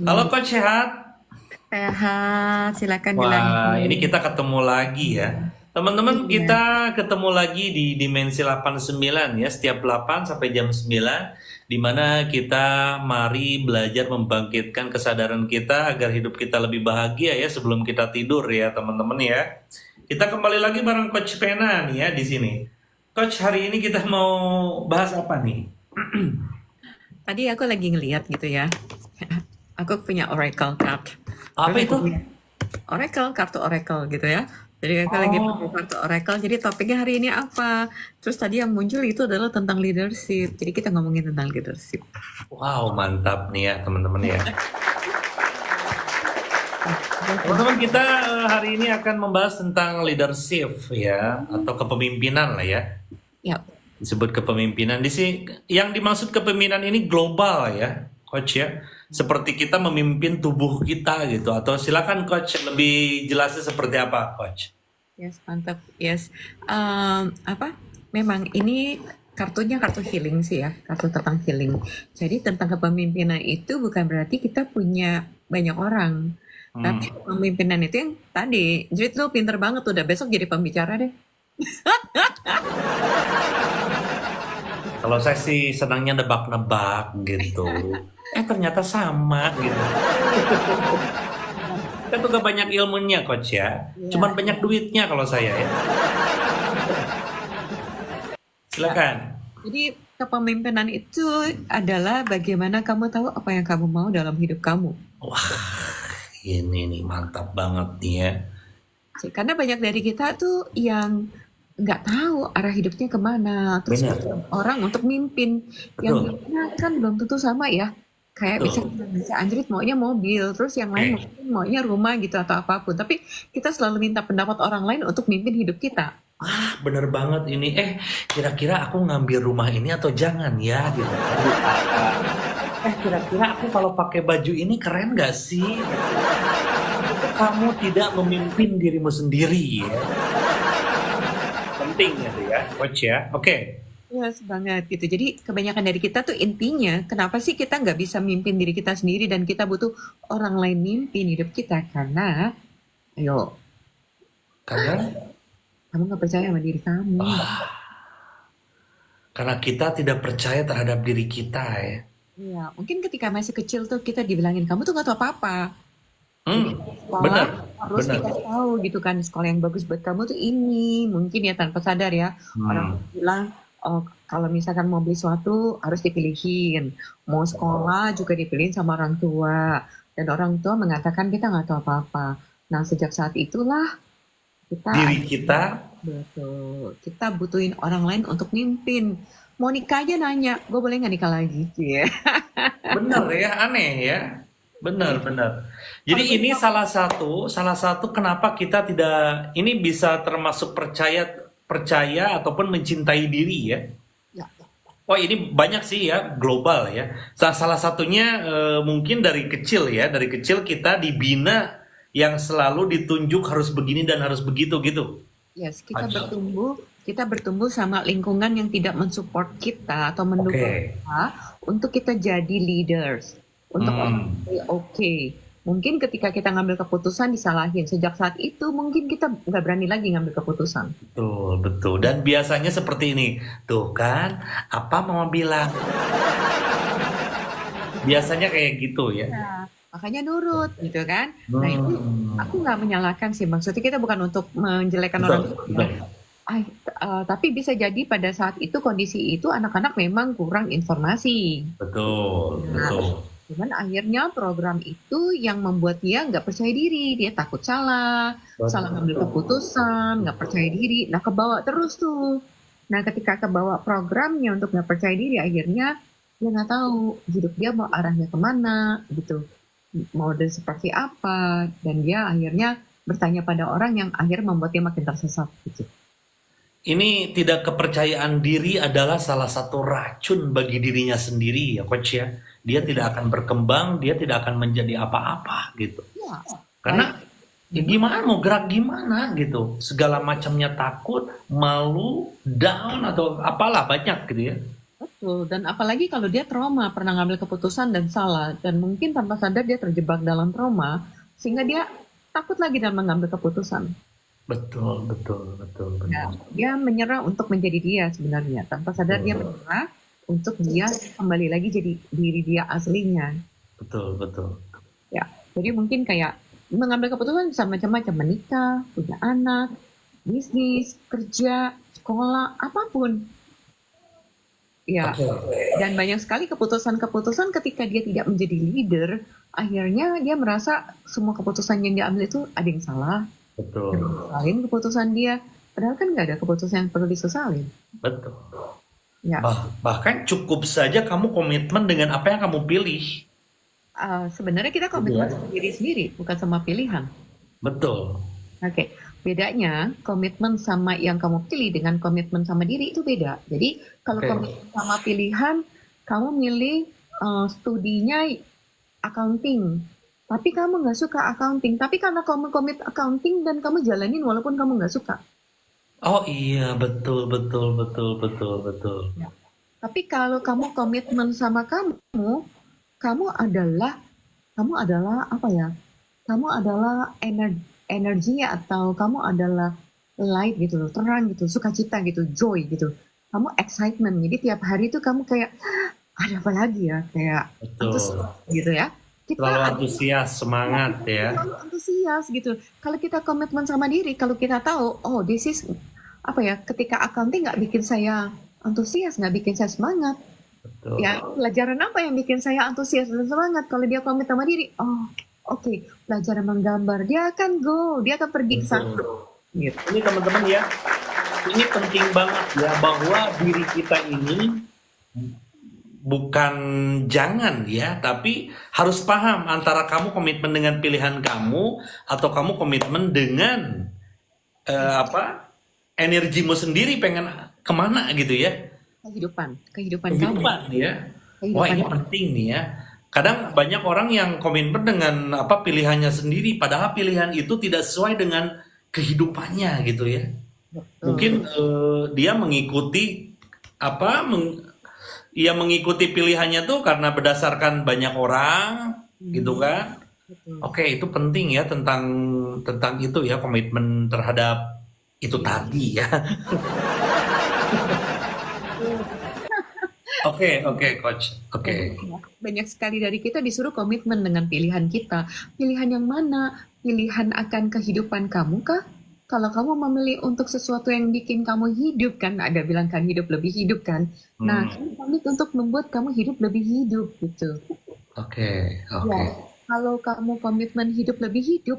Halo Hmm, Coach sehat? sehat, silakan Wah, ini dilanjut. kita ketemu lagi ya. Teman-teman, Iya, kita ketemu lagi di Dimensi 89 ya, setiap 8 sampai jam 9, di mana kita mari belajar membangkitkan kesadaran kita agar hidup kita lebih bahagia ya sebelum kita tidur ya teman-teman ya. Kita kembali lagi bareng Coach Pena nih ya di sini. Coach, hari ini kita mau bahas apa nih? tadi aku lagi ngeliat gitu ya. Aku punya Oracle card. Terus Apa aku itu? punya Oracle, kartu Oracle gitu ya. Jadi aku lagi pakai Oh, kartu Oracle. Jadi topiknya hari ini apa? Terus tadi yang muncul itu adalah tentang leadership. Jadi kita ngomongin tentang leadership. wow, mantap nih ya teman-teman ya. Oke. Teman-teman kita hari ini akan membahas tentang leadership ya atau kepemimpinan lah ya. Ya, Disebut kepemimpinan di sini yang dimaksud kepemimpinan ini global ya, coach ya. Seperti kita memimpin tubuh kita gitu atau silakan coach lebih jelasnya seperti apa, coach? yes, mantap. Yes. Apa? Memang ini kartunya kartu healing sih ya, kartu tentang healing. Jadi tentang kepemimpinan itu bukan berarti kita punya banyak orang. Hmm. Tapi kepemimpinan itu yang tadi, jadi lu pinter banget udah besok jadi pembicara deh. Kalau saya sih senangnya nebak-nebak gitu. Ternyata sama gitu. Kita tuh gak banyak ilmunya coach ya. Cuman Iya, banyak duitnya kalau saya ya. ya. Silakan. Jadi kepemimpinan itu adalah bagaimana kamu tahu apa yang kamu mau dalam hidup kamu. Wah, ini nih mantap banget nih ya. Karena banyak dari kita tuh yang nggak tahu arah hidupnya kemana, terus Benar, butuh orang untuk mimpin. Yang betul, mimpinnya kan belum tentu sama ya. Kayak betul. bisa Anjrit maunya mobil, terus yang lain Oke. mungkin maunya rumah gitu atau apapun. Tapi kita selalu minta pendapat orang lain untuk mimpin hidup kita. Bener banget ini. Kira-kira aku ngambil rumah ini atau jangan ya gitu kan. Misalkan. Kira-kira aku kalau pakai baju ini keren gak sih? Itu kamu tidak memimpin dirimu sendiri ya. Penting itu ya, coach ya. Oke. Yes, banget gitu. Jadi kebanyakan dari kita tuh intinya, kenapa sih kita nggak bisa mimpin diri kita sendiri dan kita butuh orang lain mimpin hidup kita? Karena, ayo, Karena kamu nggak percaya sama diri kamu. karena kita tidak percaya terhadap diri kita ya. Iya, mungkin ketika masih kecil tuh kita dibilangin kamu tuh nggak tahu apa-apa. Jadi Hmm, sekolah bener, harus bener. dikasih tahu gitu kan sekolah yang bagus buat kamu tuh ini. Mungkin ya tanpa sadar ya orang Hmm. bilang oh, kalau misalkan mau beli sesuatu harus dipilihin. Mau sekolah juga dipilihin sama orang tua. Dan orang tua mengatakan kita nggak tahu apa-apa. Nah sejak saat itulah kita Diri ada kita betul. Kita butuhin orang lain untuk mimpin. Mau nikah aja nanya, gue boleh nggak nikah lagi? Cie. bener ya, aneh ya. Benar, benar. Jadi Kalau gue ini salah satu kenapa kita tidak ini bisa termasuk percaya percaya ataupun mencintai diri ya. ya, Oh ini banyak sih ya global ya. Salah satunya mungkin dari kecil ya, dari kecil kita dibina yang selalu ditunjuk harus begini dan harus begitu gitu. yes, Coach. kita bertumbuh sama lingkungan yang tidak mensupport kita atau mendukung Oke. kita untuk kita jadi leaders, untuk orang Hmm. oke. Mungkin ketika kita ngambil keputusan disalahin. Sejak saat itu mungkin kita nggak berani lagi ngambil keputusan. Betul, betul. Dan biasanya seperti ini. Tuh kan, apa mama bilang? Biasanya kayak gitu ya. Nah, makanya nurut gitu kan. Nah itu aku Hmm. nggak menyalahkan sih. Maksudnya kita bukan untuk menjelekan orang Betul, tua ya. betul. Tapi bisa jadi pada saat itu kondisi itu anak-anak memang kurang informasi. Betul, Nah, betul. cuman akhirnya program itu yang membuat dia nggak percaya diri, dia takut salah, salah ngambil Betul. keputusan, nggak percaya diri. Nah, kebawa terus tuh. Nah, ketika kebawa programnya untuk nggak percaya diri, akhirnya dia nggak tahu hidup dia mau arahnya kemana, gitu. Mau dan seperti apa, dan dia akhirnya bertanya pada orang yang akhirnya membuat dia makin tersesat, gitu. Ini tidak kepercayaan diri adalah salah satu racun bagi dirinya sendiri ya coach ya. Dia tidak akan berkembang, dia tidak akan menjadi apa-apa gitu. Ya, baik. Karena ya gimana mau gerak gimana gitu. Segala macamnya takut, malu, down atau apalah banyak gitu ya. Betul. Dan apalagi kalau dia trauma, pernah ngambil keputusan dan salah, dan mungkin tanpa sadar dia terjebak dalam trauma, sehingga dia takut lagi dalam mengambil keputusan. Betul, betul, betul, Ya, betul, dia menyerah untuk menjadi dia sebenarnya. Tanpa sadar dia betul, menyerah untuk dia kembali lagi jadi diri dia aslinya. betul, betul. Ya, jadi mungkin kayak mengambil keputusan bisa macam-macam, menikah, punya anak, bisnis, kerja, sekolah, apapun. Ya, Oke, dan banyak sekali keputusan-keputusan ketika dia tidak menjadi leader, akhirnya dia merasa semua keputusan yang dia ambil itu ada yang salah, betul, dan disesalin keputusan dia. Padahal kan nggak ada keputusan yang perlu disesalin. betul. Ya, Bahkan cukup saja kamu komitmen dengan apa yang kamu pilih, sebenarnya kita gitu ya. komitmen sama diri sendiri, bukan sama pilihan. Betul, Oke, bedanya komitmen sama yang kamu pilih dengan komitmen sama diri itu beda. Jadi kalau oke, komitmen sama pilihan, kamu milih studinya accounting, tapi kamu nggak suka accounting. Tapi karena kamu komit accounting dan kamu jalanin walaupun kamu nggak suka. oh iya, betul, betul, betul, betul, betul, Ya. Tapi kalau kamu komitmen sama kamu adalah apa ya? Kamu adalah energinya atau kamu adalah light gitu loh, terang gitu, sukacita gitu, joy gitu. Kamu excitement. Jadi tiap hari itu kamu kayak ada apa lagi ya? Kayak betul. antusias gitu ya. Kita Selalu ada antusias, semangat ya. selalu antusias gitu. Kalau kita komitmen sama diri, kalau kita tahu, oh this is apa ya? Ketika accounting nggak bikin saya antusias, nggak bikin saya semangat. Betul, Ya, pelajaran apa yang bikin saya antusias dan semangat? Kalau dia komit sama diri, oh, oke, pelajaran menggambar, dia akan go, dia akan pergi ke sana. betul. Gitu. Ini teman-teman ya, ini penting banget ya bahwa diri kita ini bukan jangan ya, tapi harus paham antara kamu komitmen dengan pilihan kamu atau kamu komitmen dengan apa energimu sendiri pengen kemana gitu ya. Kehidupan kamu, Kehidupan ya. Wah kehidupan ini kamu. penting nih ya. Kadang banyak orang yang komitmen dengan apa pilihannya sendiri, padahal pilihan itu tidak sesuai dengan kehidupannya gitu ya. Betul. Mungkin dia mengikuti apa ia mengikuti pilihannya tuh karena berdasarkan banyak orang gitu Hmm, kan. betul. Oke, itu penting ya tentang tentang itu ya komitmen terhadap itu tadi ya. Oke, oke coach. Oke. Banyak sekali dari kita disuruh komitmen dengan pilihan kita. Pilihan yang mana? Pilihan akan kehidupan kamu kah? Kalau kamu memilih untuk sesuatu yang bikin kamu hidup kan, ada bilang kan hidup lebih hidup kan. Nah, Hmm, kamu komit untuk membuat kamu hidup lebih hidup gitu. oke, Ya, oke. kalau kamu komitmen hidup lebih hidup,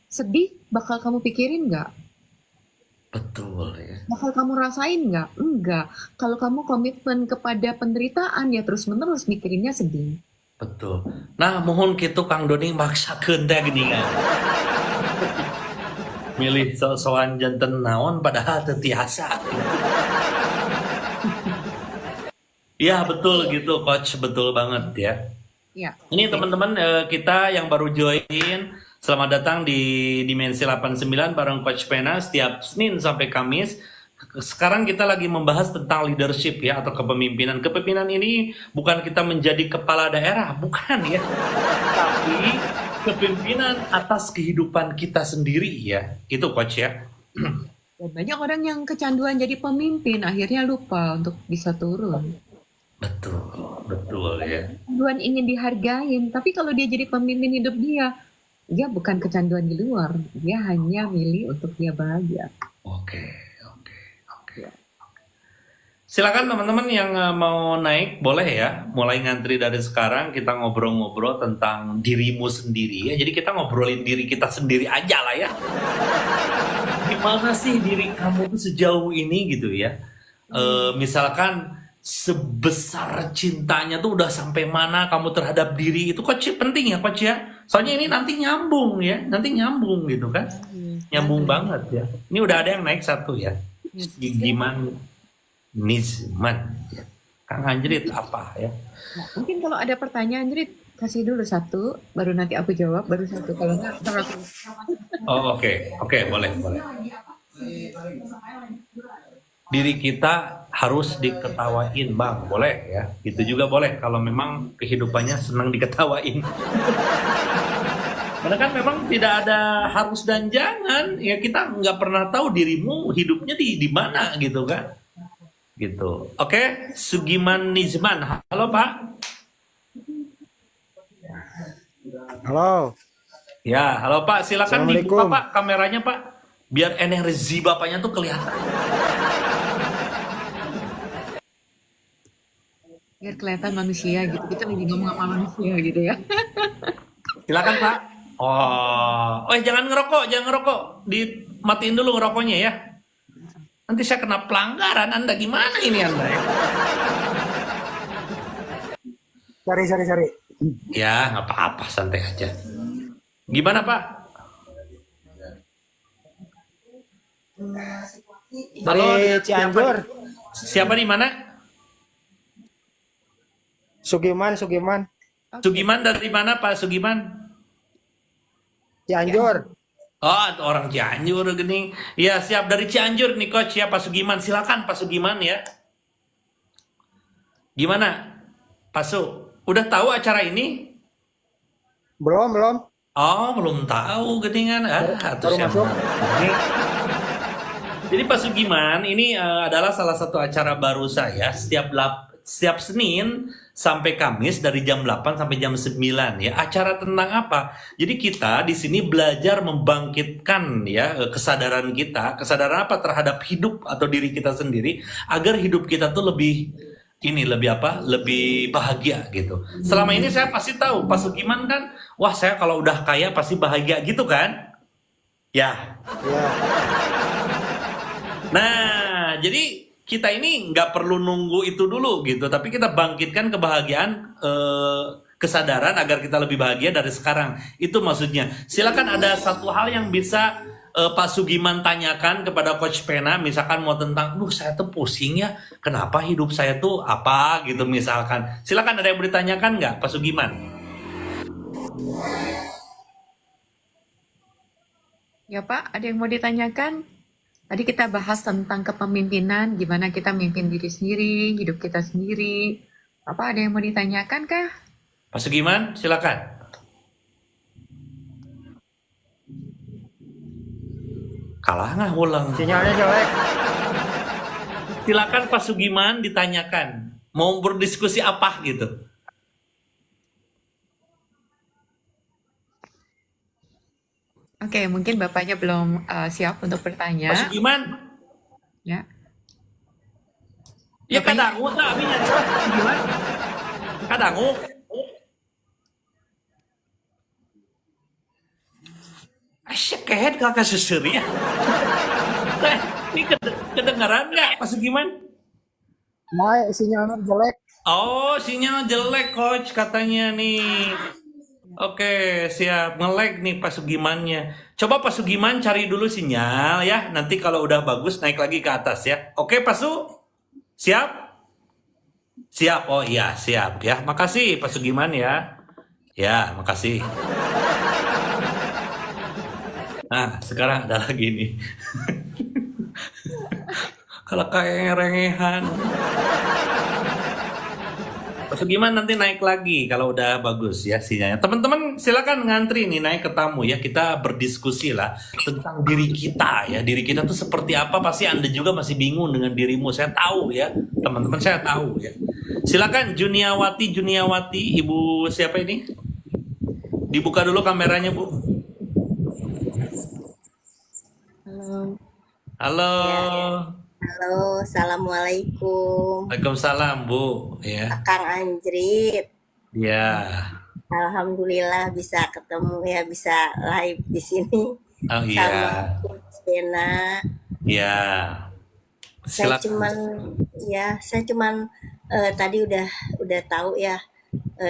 sedih bakal kamu pikirin nggak? Betul ya. Bakal kamu rasain nggak? Enggak. Kalau kamu komitmen kepada penderitaan, ya terus-menerus mikirinnya sedih. Betul. Nah, mohon gitu Kang Doni maksakeun teh gini kan. Milih sosokan janten naon padahal teu tiasa. Iya, betul gitu coach, betul banget ya. Ya, Ini oke. teman-teman kita yang baru join, selamat datang di Dimensi 89 bareng Coach Pena setiap Senin sampai Kamis. Sekarang kita lagi membahas tentang leadership ya atau kepemimpinan. Kepemimpinan ini bukan kita menjadi kepala daerah, bukan ya. Tapi kepemimpinan atas kehidupan kita sendiri ya. Itu Coach ya. Dan banyak orang yang kecanduan jadi pemimpin, akhirnya lupa untuk bisa turun. Betul, betul ya. Kecanduan ingin dihargain, tapi kalau dia jadi pemimpin hidup dia bukan kecanduan di luar, dia hanya milih untuk dia bahagia. Oke, oke, oke. Silakan teman-teman yang mau naik boleh ya, mulai ngantri dari sekarang kita ngobrol-ngobrol tentang dirimu sendiri ya. Jadi kita ngobrolin diri kita sendiri aja lah ya. Gimana sih diri kamu tuh sejauh ini gitu ya? Misalkan sebesar cintanya tuh udah sampai mana kamu terhadap diri itu coach penting ya coach ya. Soalnya ini nanti nyambung ya, nanti nyambung gitu kan. Nyambung banget ya. Ini udah ada yang naik satu ya. Gimana Nizman ya. Kang Anjrit apa ya? Nah, mungkin kalau ada pertanyaan, Jrit, kasih dulu satu, baru nanti aku jawab, baru satu. Kalau enggak, ntar aku... Oh oke, oke boleh boleh. diri kita harus diketawain, Bang. Boleh ya. Itu juga boleh kalau memang kehidupannya senang diketawain. Karena kan memang tidak ada harus dan jangan. Ya kita nggak pernah tahu dirimu hidupnya di mana gitu kan. Gitu. Oke, Sugiman Nizman. Halo, Pak. Halo, Ya, halo Pak. Silakan dibuka Assalamualaikum. Pak kameranya Pak. Biar energi Bapaknya tuh kelihatan. Biar kelihatan manusia gitu. Kita lagi ngomong sama manusia gitu ya. Silakan Pak. Oh, jangan ngerokok, jangan ngerokok. Dimatiin dulu ngerokoknya ya. Nanti saya kena pelanggaran. Anda gimana ini Anda ya? Cari. Ya, nggak apa-apa, santai aja. Gimana Pak? Dari Halo, dengan Cianjur, siapa di mana? Sugiman, Sugiman dari mana Pak Sugiman? Cianjur. Oh, orang Cianjur gini. Ya, siap dari Cianjur nih Coach ya Pak Sugiman. Silakan Pak Sugiman ya. Gimana? Pak Su, udah tahu acara ini? Belum. Oh, belum tahu geningan. Atau Baru siapa? masuk. Ini. Jadi Pak Sugiman, ini adalah salah satu acara baru saya setiap Senin sampai Kamis dari jam 8 sampai jam 9 ya. Acara tentang apa? Jadi kita di sini belajar membangkitkan ya kesadaran kita, kesadaran apa terhadap hidup atau diri kita sendiri agar hidup kita tuh lebih apa? Lebih bahagia gitu. Selama ini saya pasti tahu Pak Sugiman kan, wah saya kalau udah kaya pasti bahagia gitu kan? Ya. Ya, Nah, jadi kita ini nggak perlu nunggu itu dulu gitu, tapi kita bangkitkan kebahagiaan, kesadaran agar kita lebih bahagia dari sekarang. Itu maksudnya. Silakan ada satu hal yang bisa Pak Sugiman tanyakan kepada Coach Pena, misalkan mau tentang, saya tuh pusing ya, kenapa hidup saya tuh apa gitu misalkan. Silakan ada yang mau ditanyakan nggak Pak Sugiman? Ya Pak, ada yang mau ditanyakan? Tadi kita bahas tentang kepemimpinan, gimana kita mimpin diri sendiri, hidup kita sendiri. Apa ada yang mau ditanyakan kah? Pak Sugiman, silakan. Kalah nggak ulang. sinyalnya jelek. Silakan Pak Sugiman ditanyakan. Mau berdiskusi apa gitu. Oke, mungkin Bapaknya belum siap untuk bertanya. Pak Sugiman, Ya, ya Bapaknya kadangu tak abinya Pak Sugiman. Kadangu. Asyik kehead kakak susuri ya. Ini kedengaran nggak Pak Sugiman? Nah, sinyalnya jelek. Oh, sinyal jelek coach katanya nih. Oke, siap. Nge-lag nih Pak Sugimannya. Coba Pak Sugiman cari dulu sinyal ya. Nanti kalau udah bagus naik lagi ke atas ya. Oke Pak Su? Siap? Siap. Oh iya, siap ya. Makasih Pak Sugiman ya. Ya, makasih. Nah, sekarang ada lagi nih. Kalau kayak rengehan. Pak Sugiman nanti naik lagi kalau udah bagus ya sinyalnya. Teman-teman silakan ngantri nih naik ke tamu ya. Kita berdiskusi lah tentang diri kita ya. Diri kita tuh seperti apa, pasti Anda juga masih bingung dengan dirimu. Saya tahu ya. Teman-teman saya tahu ya. Silakan Juniawati, Ibu siapa ini? Dibuka dulu kameranya, Bu. Halo. Halo. Halo, assalamualaikum. Waalaikumsalam, Bu. Ya. Kang Anjrit. Ya. Alhamdulillah bisa ketemu ya, bisa live di sini Oh sama iya. Coach Bena. Ya. Saya Silakan. cuman tadi udah tahu ya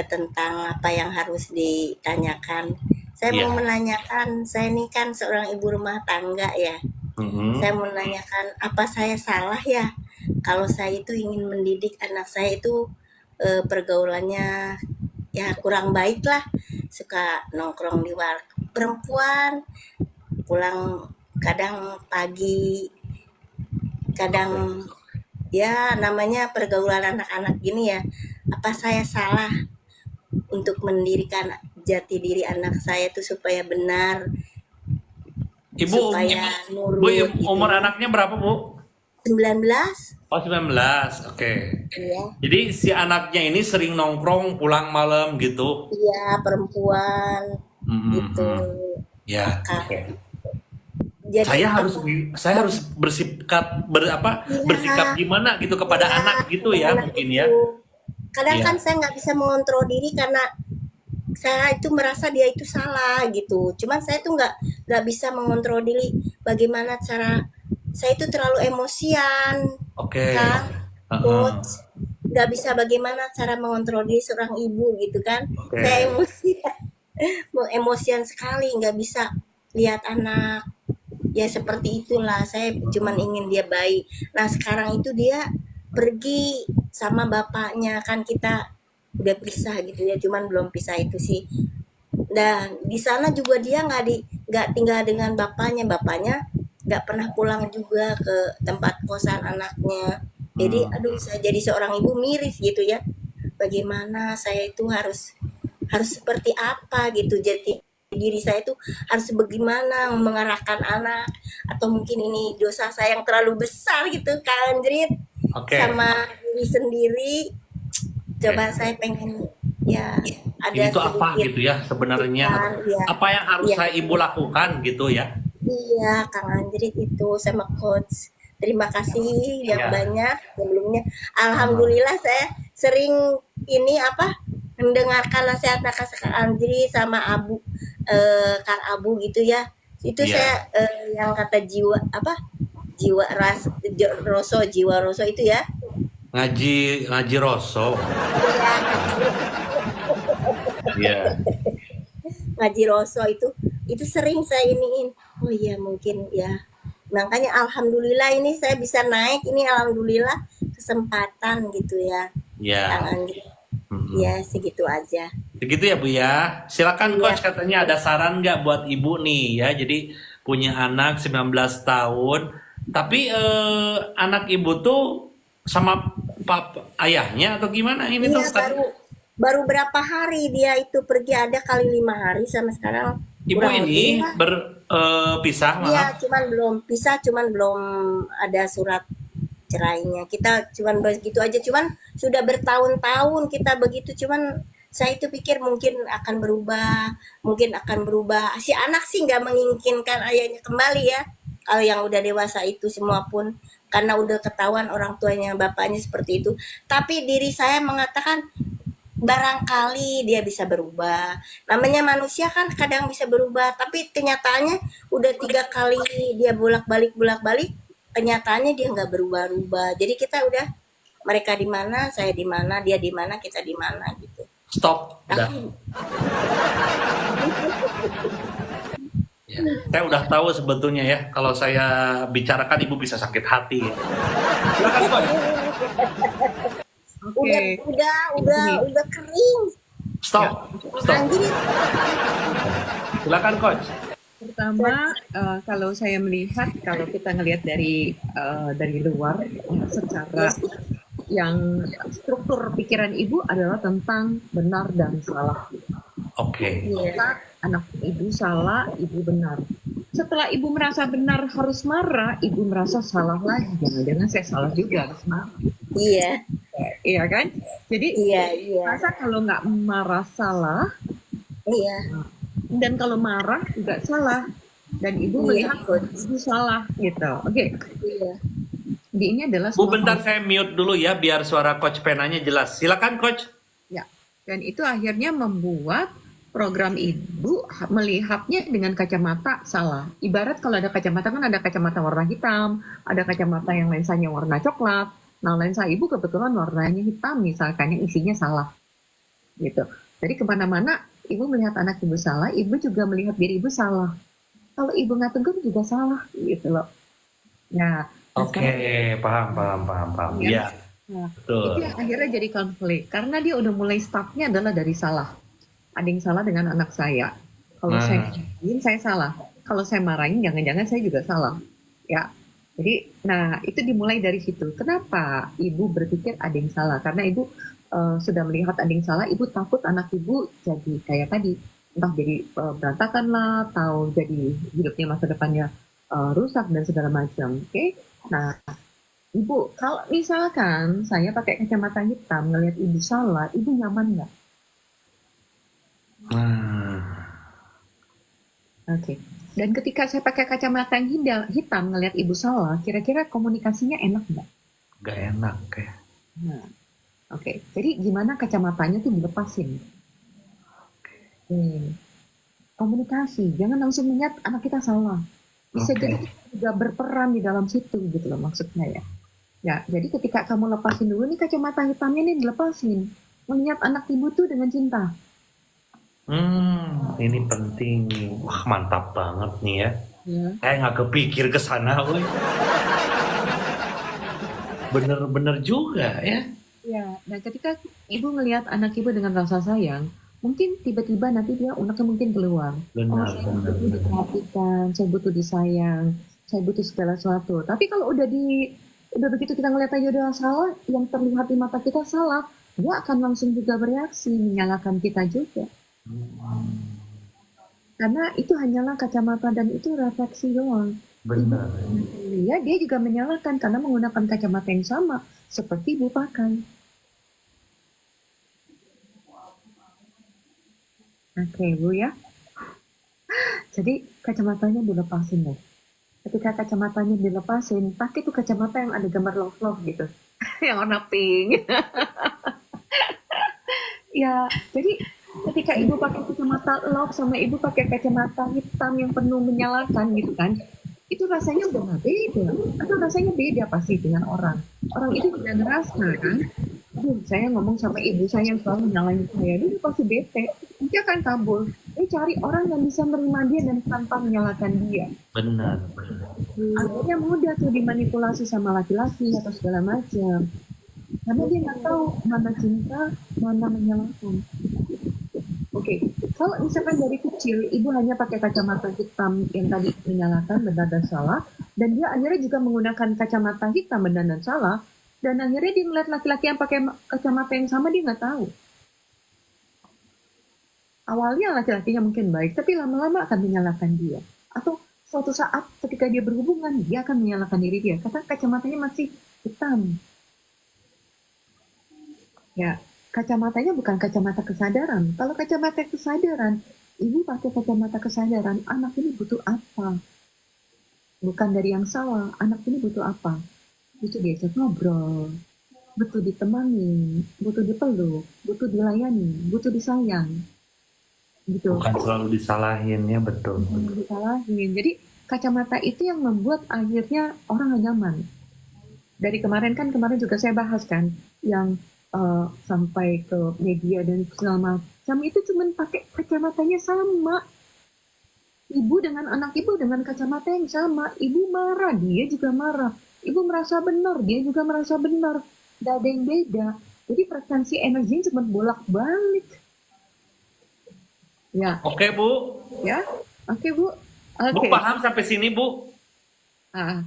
tentang apa yang harus ditanyakan. Saya mau Ya. menanyakan, saya ini kan seorang ibu rumah tangga ya. Mhm. Saya mau menanyakan apa saya salah ya kalau saya itu ingin mendidik anak saya itu pergaulannya ya kurang baik lah, suka nongkrong di warung perempuan, pulang kadang pagi kadang ya namanya pergaulan anak-anak gini ya, apa saya salah untuk mendirikan jati diri anak saya itu supaya benar, Ibu, supaya Bu, nurut gitu umur ya. anaknya berapa, Bu? 19, Oh, 19. Oke. iya, Jadi si anaknya ini sering nongkrong pulang malam gitu. iya perempuan gitu, Ya, kakak. oke. Jadi Saya harus bersikap iya, gimana gitu kepada iya, anak gitu ya anak mungkin ya. itu. Kadang kan Iya. saya nggak bisa mengontrol diri karena saya itu merasa dia itu salah gitu. Cuman saya tuh nggak bisa mengontrol diri. Bagaimana cara saya itu terlalu emosian, Oke. kan, Heeh. coach. Nggak bisa bagaimana cara mengontrol diri seorang ibu gitu kan. Saya Oke. emosian sekali, nggak bisa lihat anak. Ya seperti itulah. Saya cuman ingin dia baik. Nah sekarang itu dia pergi sama bapaknya kan kita udah pisah gitu ya, cuman belum pisah itu sih. Dan di sana juga dia nggak tinggal dengan bapaknya nggak pernah pulang juga ke tempat kosan anaknya. Jadi Hmm. aduh saya jadi seorang ibu miris gitu ya. Bagaimana saya itu harus harus seperti apa gitu, jadi diri saya itu harus bagaimana mengarahkan anak, atau mungkin ini dosa saya yang terlalu besar gitu kan Andrit Oke. sama diri sendiri. Coba Oke. saya pengen ya ada Ini tuh apa sedikit gitu ya sebenarnya? masukan ya. Apa yang harus Iya, saya ibu lakukan gitu ya? iya Kang Andrit itu sama coach. Terima kasih yang Ya. banyak sebelumnya. Heeh. Alhamdulillah saya sering ini apa mendengarkan nasihat-nasihat Kang Andri sama Kang Abu gitu ya. Itu saya Iya. yang kata jiwa apa jiwa jiwa roso itu ya. Ngaji ngaji roso. Iya, Iya. ngaji roso itu sering saya iniin. Oh iya mungkin ya. Makanya alhamdulillah ini saya bisa naik ini, alhamdulillah kesempatan gitu ya Kang Iya. Andri. Mm-mm. Ya segitu aja. Begitu ya Bu ya. Silakan Iya, Coach, katanya ada saran nggak buat Ibu nih ya. Jadi punya anak 19 tahun, tapi anak Ibu tuh sama ayahnya atau gimana ini iya tuh tadi? baru berapa hari dia itu pergi, ada kali 5 hari sama sekarang Ibu kurang ini lebih lah. berpisah Iya, maaf. cuman belum pisah, cuman belum ada surat cerainya. Kita cuman begitu aja, cuman sudah bertahun-tahun kita begitu, cuman saya itu pikir mungkin akan berubah. Si anak sih nggak menginginkan ayahnya kembali ya. Kalau yang udah dewasa itu semua pun karena udah ketahuan orang tuanya bapaknya seperti itu. Tapi diri saya mengatakan barangkali dia bisa berubah. Namanya manusia kan kadang bisa berubah, tapi kenyataannya udah 3 kali dia bolak-balik, kenyataannya dia nggak berubah-ubah. Jadi kita udah mereka di mana, saya di mana, dia di mana, kita di mana gitu. Stop, udah. Tapi Ya. Saya udah tahu sebetulnya ya, kalau saya bicarakan Ibu bisa sakit hati ya. Silakan Coach. Oke. Ini udah kering. Stop, stop. Anjir, Silakan Coach. pertama, kalau saya melihat, kalau kita ngelihat dari luar, secara yang struktur pikiran ibu adalah tentang benar dan salah. Oke. iya, Maka anak ibu salah, ibu benar. Setelah ibu merasa benar harus marah, ibu merasa salah lagi. Jangan-jangan saya salah juga harus marah. iya, Iya kan? Jadi iya, masa kalau nggak marah salah, iya, dan kalau marah juga salah. Dan ibu iya, melihat coach. ibu salah gitu. Oke, Iya. jadi ini adalah Bu, sebuah bentar saya mute dulu ya biar suara Coach Penanya jelas. Silakan Coach. ya. Dan itu akhirnya membuat program ibu melihatnya dengan kacamata salah. Ibarat kalau ada kacamata kan ada kacamata warna hitam, ada kacamata yang lensanya warna coklat. Nah, lensa ibu kebetulan warnanya hitam misalkan, yang isinya salah. Gitu. Jadi kemana-mana ibu melihat anak ibu salah, ibu juga melihat diri ibu salah. Kalau ibu nggak tegur juga salah gitu loh. Nah, Oke, paham. ya, Iya, nah, betul. itu yang akhirnya jadi konflik karena dia udah mulai startnya adalah dari salah. Ada yang salah dengan anak saya. Kalau saya marahin, saya salah. Kalau saya marahin, jangan-jangan saya juga salah. Ya, Jadi, nah itu dimulai dari situ. Kenapa ibu berpikir ada yang salah? Karena ibu sudah melihat ada yang salah, ibu takut anak ibu jadi kayak tadi, entah jadi berantakan lah, atau jadi hidupnya masa depannya rusak dan segala macam. Oke, nah ibu kalau misalkan saya pakai kacamata hitam ngelihat ibu salah, ibu nyaman nggak? Nah, Oke. Dan ketika saya pakai kacamata yang hitam ngelihat ibu salah, kira-kira komunikasinya enak nggak? gak enak ya. Nah, oke. Jadi gimana kacamatanya tuh dilepasin? Komunikasi, jangan langsung melihat anak kita salah. Bisa Oke. jadi kita juga berperan di dalam situ gitu loh maksudnya ya. Ya, jadi ketika kamu lepasin dulu nih kacamata hitamnya nih dilepasin. Melihat anak ibu tuh dengan cinta. Ini penting nih. Wah, mantap banget nih ya. Ya. Saya nggak kepikir ke sana, woy. Bener-bener juga ya. Ya, nah ketika ibu ngelihat anak ibu dengan rasa sayang, mungkin tiba-tiba nanti dia unaknya mungkin keluar. Benar, Saya benar, butuh benar. diperhatikan, saya butuh disayang, saya butuh segala sesuatu. Tapi kalau udah begitu kita ngelihat aja udah salah, yang terlihat di mata kita salah, dia akan langsung juga bereaksi, menyalahkan kita juga. Karena itu hanyalah kacamata dan itu refleksi doang. Benar. Dia juga menyalahkan karena menggunakan kacamata yang sama seperti ibu pakai. Oke, Bu ya. Jadi kacamatanya dilepasin deh. Ketika kacamatanya dilepasin, pakai tuh kacamata yang ada gambar love gitu. Yang warna pink. Ya, jadi ketika ibu pakai kacamata love sama ibu pakai kacamata hitam yang penuh menyalahkan gitu kan, itu rasanya udah nggak beda. Atau rasanya beda pasti dengan orang. Orang itu juga ngerasa kan, aduh saya ngomong sama ibu saya yang selalu nyalahin saya, dia pasti bete. Dia akan kabur. Dia cari orang yang bisa menerima dia dan tanpa menyalahkan dia. Benar, benar. Akhirnya mudah tuh dimanipulasi sama laki-laki atau segala macam. Karena dia nggak tahu mana cinta, mana menyalahkan. Oke, kalau misalkan dari kecil ibu hanya pakai kacamata hitam yang tadi menyalahkan benar dan salah, dan dia akhirnya juga menggunakan kacamata hitam benar dan salah, dan akhirnya dia ngeliat laki-laki yang pakai kacamata yang sama dia nggak tahu. Awalnya laki-lakinya mungkin baik, tapi lama-lama akan menyalahkan dia. Atau suatu saat ketika dia berhubungan, dia akan menyalahkan diri dia. Karena kacamatanya masih hitam. Ya, kacamatanya bukan kacamata kesadaran. Kalau kacamata kesadaran, ibu pakai kacamata kesadaran, anak ini butuh apa? Bukan dari yang salah, anak ini butuh apa? Butuh diajak ngobrol, butuh ditemani, butuh dipeluk, butuh dilayani, butuh disayang. Gitu. Bukan selalu disalahin ya, betul. Disalahin. Jadi kacamata itu yang membuat akhirnya orang gak nyaman. Dari kemarin juga saya bahas kan, yang sampai ke media dan segala macam itu cuma pakai kacamatanya sama. Ibu dengan anak ibu dengan kacamata yang sama. Ibu marah, dia juga marah. Ibu merasa benar, dia juga merasa benar. Gak ada yang beda. Jadi frekuensi energinya cuma bolak-balik. Ya, Oke, Bu. ya, oke Bu. Bu Oke. paham sampai sini, Bu? Ah,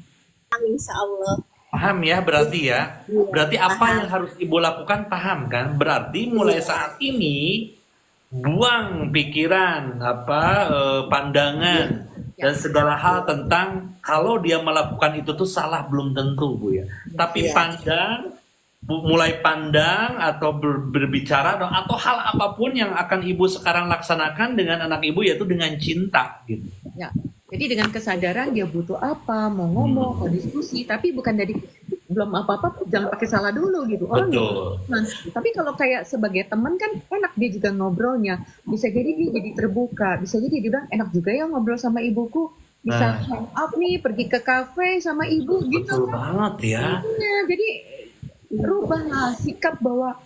Insya Allah. Paham ya, berarti ya. Berarti apa Paham. yang harus Ibu lakukan paham kan? Berarti mulai saat ini buang pikiran, pandangan dan segala hal tentang kalau dia melakukan itu tuh salah belum tentu, Bu ya. Tapi Iya. mulai pandang atau berbicara atau hal apapun yang akan Ibu sekarang laksanakan dengan anak Ibu yaitu dengan cinta gitu. ya. Jadi dengan kesadaran dia butuh apa, mau ngomong, mau diskusi, tapi bukan dari belum apa-apa jangan pakai salah dulu gitu. Orang Betul. tapi kalau kayak sebagai teman kan enak dia juga ngobrolnya. Bisa jadi dia jadi terbuka, bisa jadi dia bilang enak juga ya ngobrol sama ibuku. Bisa hang out nih, pergi ke kafe sama ibu gitu Betul kan. banget ya. Iya, jadi rubahlah sikap bahwa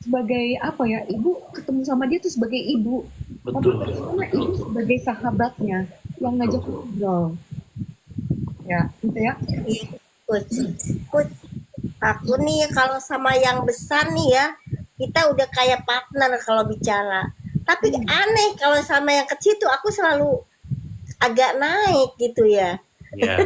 sebagai apa ya, ibu ketemu sama dia tuh sebagai ibu. Tapi Betul. bagaimana ibu sebagai sahabatnya yang ngajak ngobrol. Ya, gitu ya. Coach, aku nih kalau sama yang besar nih ya, kita udah kayak partner kalau bicara. Tapi aneh kalau sama yang kecil tuh aku selalu agak naik gitu ya. Ya.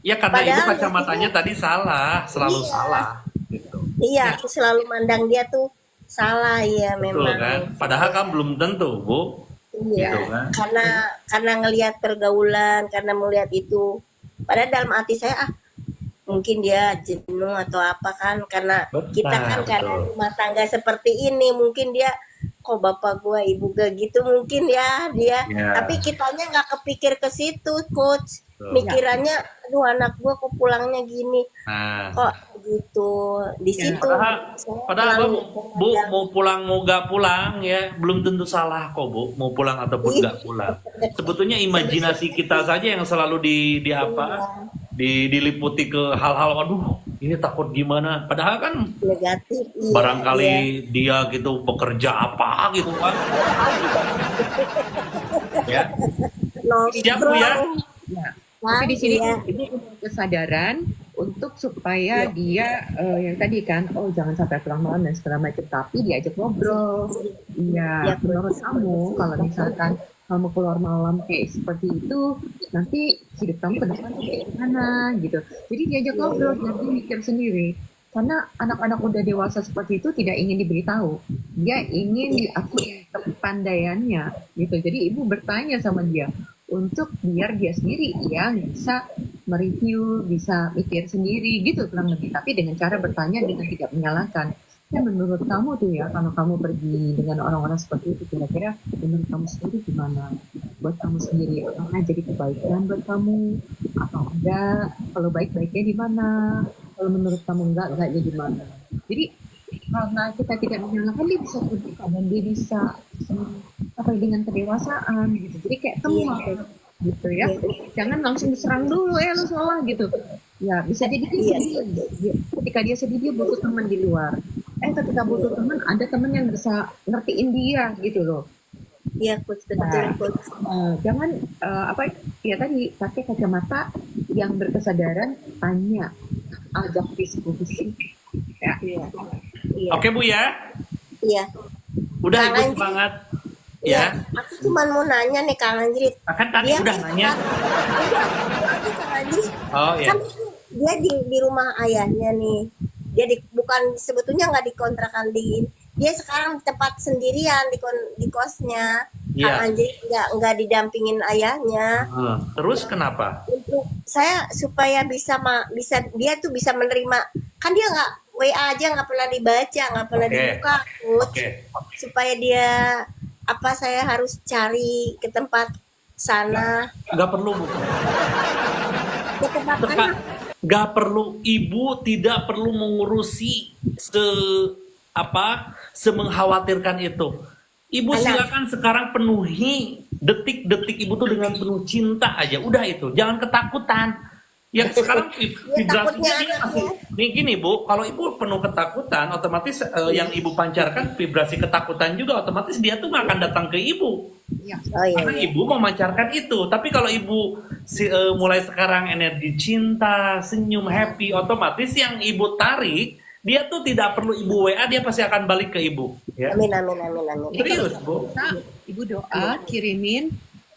Ya karena ibu Padahal kacamatanya tadi salah, selalu iya, salah gitu. iya Ya, aku selalu mandang dia tuh salah ya betul memang. kan? Padahal kan belum tentu, Bu. Iya, Gitu kan? karena ngelihat pergaulan, karena melihat itu. Padahal dalam hati saya mungkin dia jenuh atau apa kan karena kita kan Betul, karena betul. rumah tangga seperti ini mungkin dia kok bapak gua ibu gak gitu mungkin ya dia tapi Ya, kitanya nggak kepikir ke situ coach betul. Ya, mikirannya aduh anak gua kok pulangnya gini Nah, kok gitu di ya, situ padahal saya padahal Abang terlalu Bu memandang mau pulang mau gak pulang ya belum tentu salah kok Bu mau pulang ataupun ih gak pulang. Sebetulnya sebetulnya imajinasi kita saja yang selalu di apa iya, diliputi ke hal-hal waduh ini takut gimana. Padahal kan negatif iya barangkali iya dia gitu bekerja apa gitu kan ya. Siap Bu ya? nongkrong ya. Tapi kan di sini iya ibu punya kesadaran untuk supaya iya dia yang tadi kan, oh jangan sampai pulang malam dan segala macam. Tapi diajak ngobrol. iya Iya, menurut kamu kalau misalkan kamu keluar malam kayak seperti itu, nanti hidup kamu ke depan tuh kayak gimana gitu. Jadi diajak iya ngobrol, iya jadi mikir sendiri. Karena anak-anak udah dewasa seperti itu tidak ingin diberitahu. Dia ingin iya diakui kepandaiannya gitu. Jadi ibu bertanya sama dia untuk biar dia sendiri yang bisa mereview, bisa mikir sendiri gitu kurang lebih. Tapi dengan cara bertanya dengan tidak menyalahkan. Ya menurut kamu tuh ya, kalau kamu pergi dengan orang-orang seperti itu, kira-kira menurut kamu sendiri gimana? Buat kamu sendiri, apakah jadi kebaikan buat kamu? Atau enggak? Kalau baik-baiknya di mana? Kalau menurut kamu enggak jadi mana? Jadi karena kita tidak menyalahkan dia bisa terbuka dan dia bisa apa ya, dengan kedewasaan gitu. Jadi kayak iya teman gitu ya. iya Jangan langsung diserang dulu lu salah gitu. Ya bisa jadi dia iya sedih. Ketika dia sedih dia butuh teman di luar. Ketika butuh teman ada teman yang bisa ngertiin dia gitu loh. iya coach betul Nah, coach jangan apa ya tadi pakai kacamata yang berkesadaran tanya agak diskusi ya. iya iya Oke Bu ya. iya Udah Kang Ibu Anjrit semangat ya ya. aku cuma mau nanya nih Kang Anjrit Kan tadi dia udah kan nanya. lagi Kang Anjrit Oh ya. kan itu dia di rumah ayahnya nih dia bukan sebetulnya nggak dikontrakan dia sekarang tempat sendirian di kosnya Kang Iya. Anjrit nggak didampingin ayahnya Terus kenapa? untuk saya supaya bisa dia tuh bisa menerima kan dia nggak WA aja nggak pernah dibaca nggak pernah Oke. dibuka coach Oke. supaya dia apa saya harus cari ke tempat sana Nggak perlu Bu. ke tempat Teka, anak nggak perlu ibu tidak perlu mengurusi semengkhawatirkan itu. Ibu anak silakan sekarang penuhi detik-detik ibu tuh dengan penuh cinta aja. Udah itu, jangan ketakutan. Yang sekarang dia vibrasinya takutnya dia masih anaknya nih gini Bu, kalau ibu penuh ketakutan, otomatis yang ibu pancarkan vibrasi ketakutan juga, otomatis dia tuh nggak akan datang ke ibu. Ya. oh iya Karena iya ibu memancarkan itu. Tapi kalau ibu mulai sekarang energi cinta, senyum, happy, otomatis yang ibu tarik, dia tuh tidak perlu ibu WA, dia pasti akan balik ke ibu. Ya, amin amin amin amin Jadi kalau serius Bu. bisa ibu doa kirimin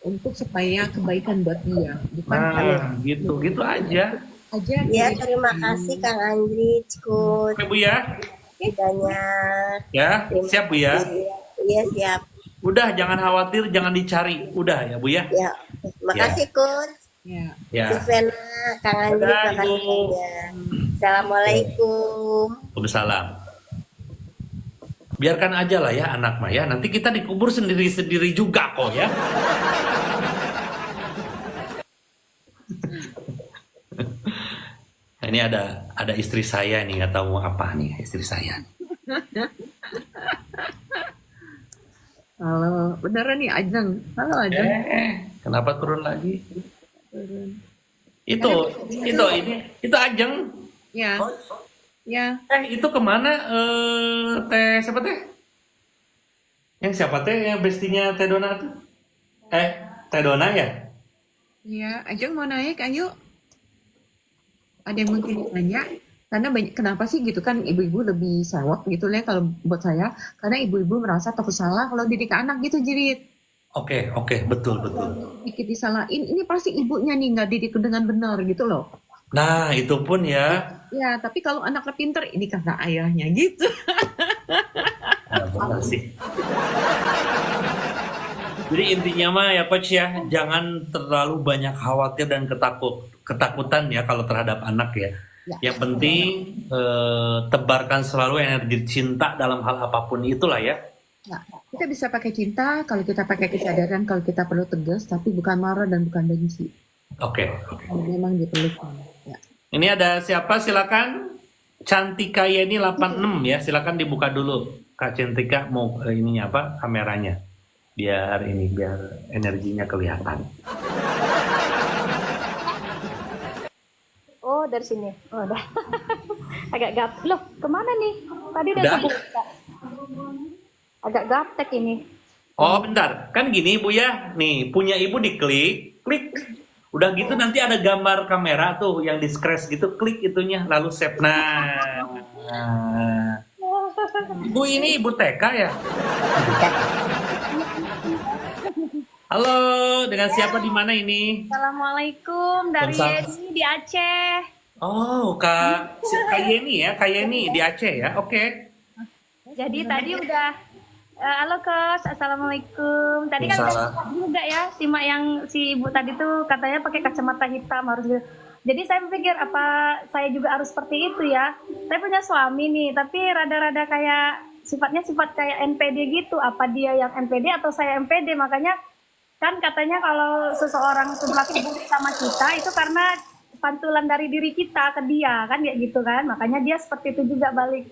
untuk supaya kebaikan buat dia, bukan Nah, gitu, gitu aja. aja ya kirim. terima kasih Kang Andri coach Oke Bu ya, banyak ya terima siap Bu ya. kasih iya siap Udah jangan khawatir, jangan dicari. Udah ya Bu ya. ya terima Ya, kasih coach Ya. ya. Ivena Kang Andri Dadah terima Ibu. kasih ya Assalamualaikum Waalaikumsalam. Biarkan aja lah ya anak mah ya. Nanti kita dikubur sendiri-sendiri juga kok ya. Nah, ini ada istri saya nih, nggak tahu mau apa nih istri saya. Halo, beneran nih Ajeng. Halo Ajeng. Kenapa turun lagi? Turun. Itu itu Ajeng. Ya, ya. Itu kemana? Teh siapa teh? Yang siapa teh yang bestinya Teh Dona tuh? Teh Dona ya? Ya, Ajeng mau naik, ayo. Ada yang mungkin ditanya? Karena kenapa sih gitu kan ibu-ibu lebih sewot gitu ya kalau buat saya. Karena ibu-ibu merasa takut salah kalau didik anak gitu Jirit. Oke, betul. Dikit disalahin, ini pasti ibunya nih nggak didik dengan benar gitu loh. Nah, itu pun ya. Ya, tapi kalau anaknya pinter, ini karena ayahnya gitu. Nah, benar sih. Jadi intinya mah ya coach ya, jangan terlalu banyak khawatir dan ketakutan ya kalau terhadap anak ya. Ya. Yang penting tebarkan selalu energi cinta dalam hal apapun itulah ya. Nah, kita bisa pakai cinta, kalau kita pakai kesadaran, kalau kita perlu tegas, tapi bukan marah dan bukan benci. Oke. Kalau memang diperlukan. Ya. Ini ada siapa? Silakan. Cantika Yeni 86 ya. Silakan dibuka dulu. Kak Cantika mau ininya apa? Kameranya. Biar energinya kelihatan. Oh, dari sini. Oh, udah. Agak gap. Loh, kemana nih? Tadi udah Udah. kebuka. Agak gaptek ini. Oh, bentar. Kan gini Bu ya. Nih, punya Ibu diklik, klik. Udah gitu nanti ada gambar kamera tuh yang di-scratch gitu, klik itunya lalu save. Nah. Ibu ini Ibu TK ya? Halo, dengan siapa di mana ini? Assalamualaikum dari Waalaikumsalam. Yeni di Aceh. Oh, Kak Yeni ya, Kak Yeni di Aceh ya. Oke. Jadi tadi udah halo Coach, Assalamualaikum. Tadi kan udah Waalaikumsalam. simak juga ya, simak yang si Ibu tadi tuh katanya pakai kacamata hitam harus gitu. Jadi saya pikir apa saya juga harus seperti itu ya. Saya punya suami nih, tapi rada-rada kayak sifat kayak NPD gitu. Apa dia yang NPD atau saya NPD? Makanya kan katanya kalau seseorang itu berlaku buruk sama kita itu karena pantulan dari diri kita ke dia kan kayak gitu kan. Makanya dia seperti itu juga balik.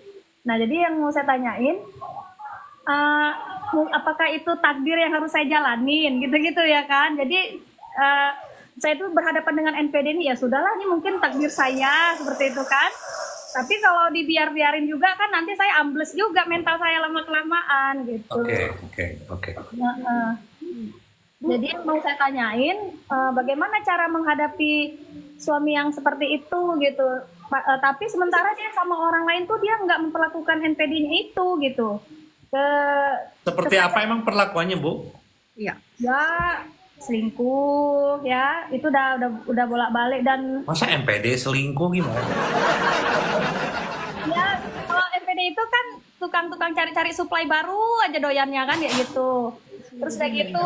Nah, jadi yang mau saya tanyain apakah itu takdir yang harus saya jalanin gitu-gitu ya kan. Jadi saya itu berhadapan dengan NPD ini ya sudahlah, ini mungkin takdir saya seperti itu kan. Tapi kalau dibiarin juga kan nanti saya ambles juga mental saya lama-kelamaan gitu. Oke. Nah, jadi yang mau saya tanyain bagaimana cara menghadapi suami yang seperti itu gitu. Tapi sementara dia sama orang lain tuh dia nggak memperlakukan NPD-nya itu gitu. Seperti apa emang perlakuannya, Bu? Iya. Ya selingkuh ya itu udah bolak-balik dan Masa MPD selingkuh gimana? ya kalau NPD itu kan tukang-tukang cari-cari supply baru aja doyannya kan ya gitu. Terus kayak gitu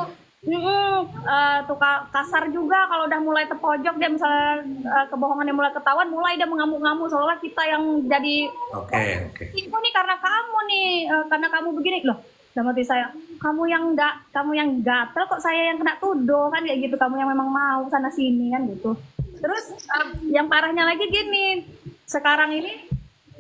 tukang kasar juga kalau udah mulai terpojok dia misalnya kebohongan yang mulai ketahuan mulai dia mengamuk-ngamuk seolah kita yang jadi Oke. ibu nih karena kamu nih karena kamu begini loh. Dalam hati saya, kamu yang gatel kok saya yang kena tuduh kan kayak gitu, kamu yang memang mau sana sini kan gitu. Terus yang parahnya lagi gini, sekarang ini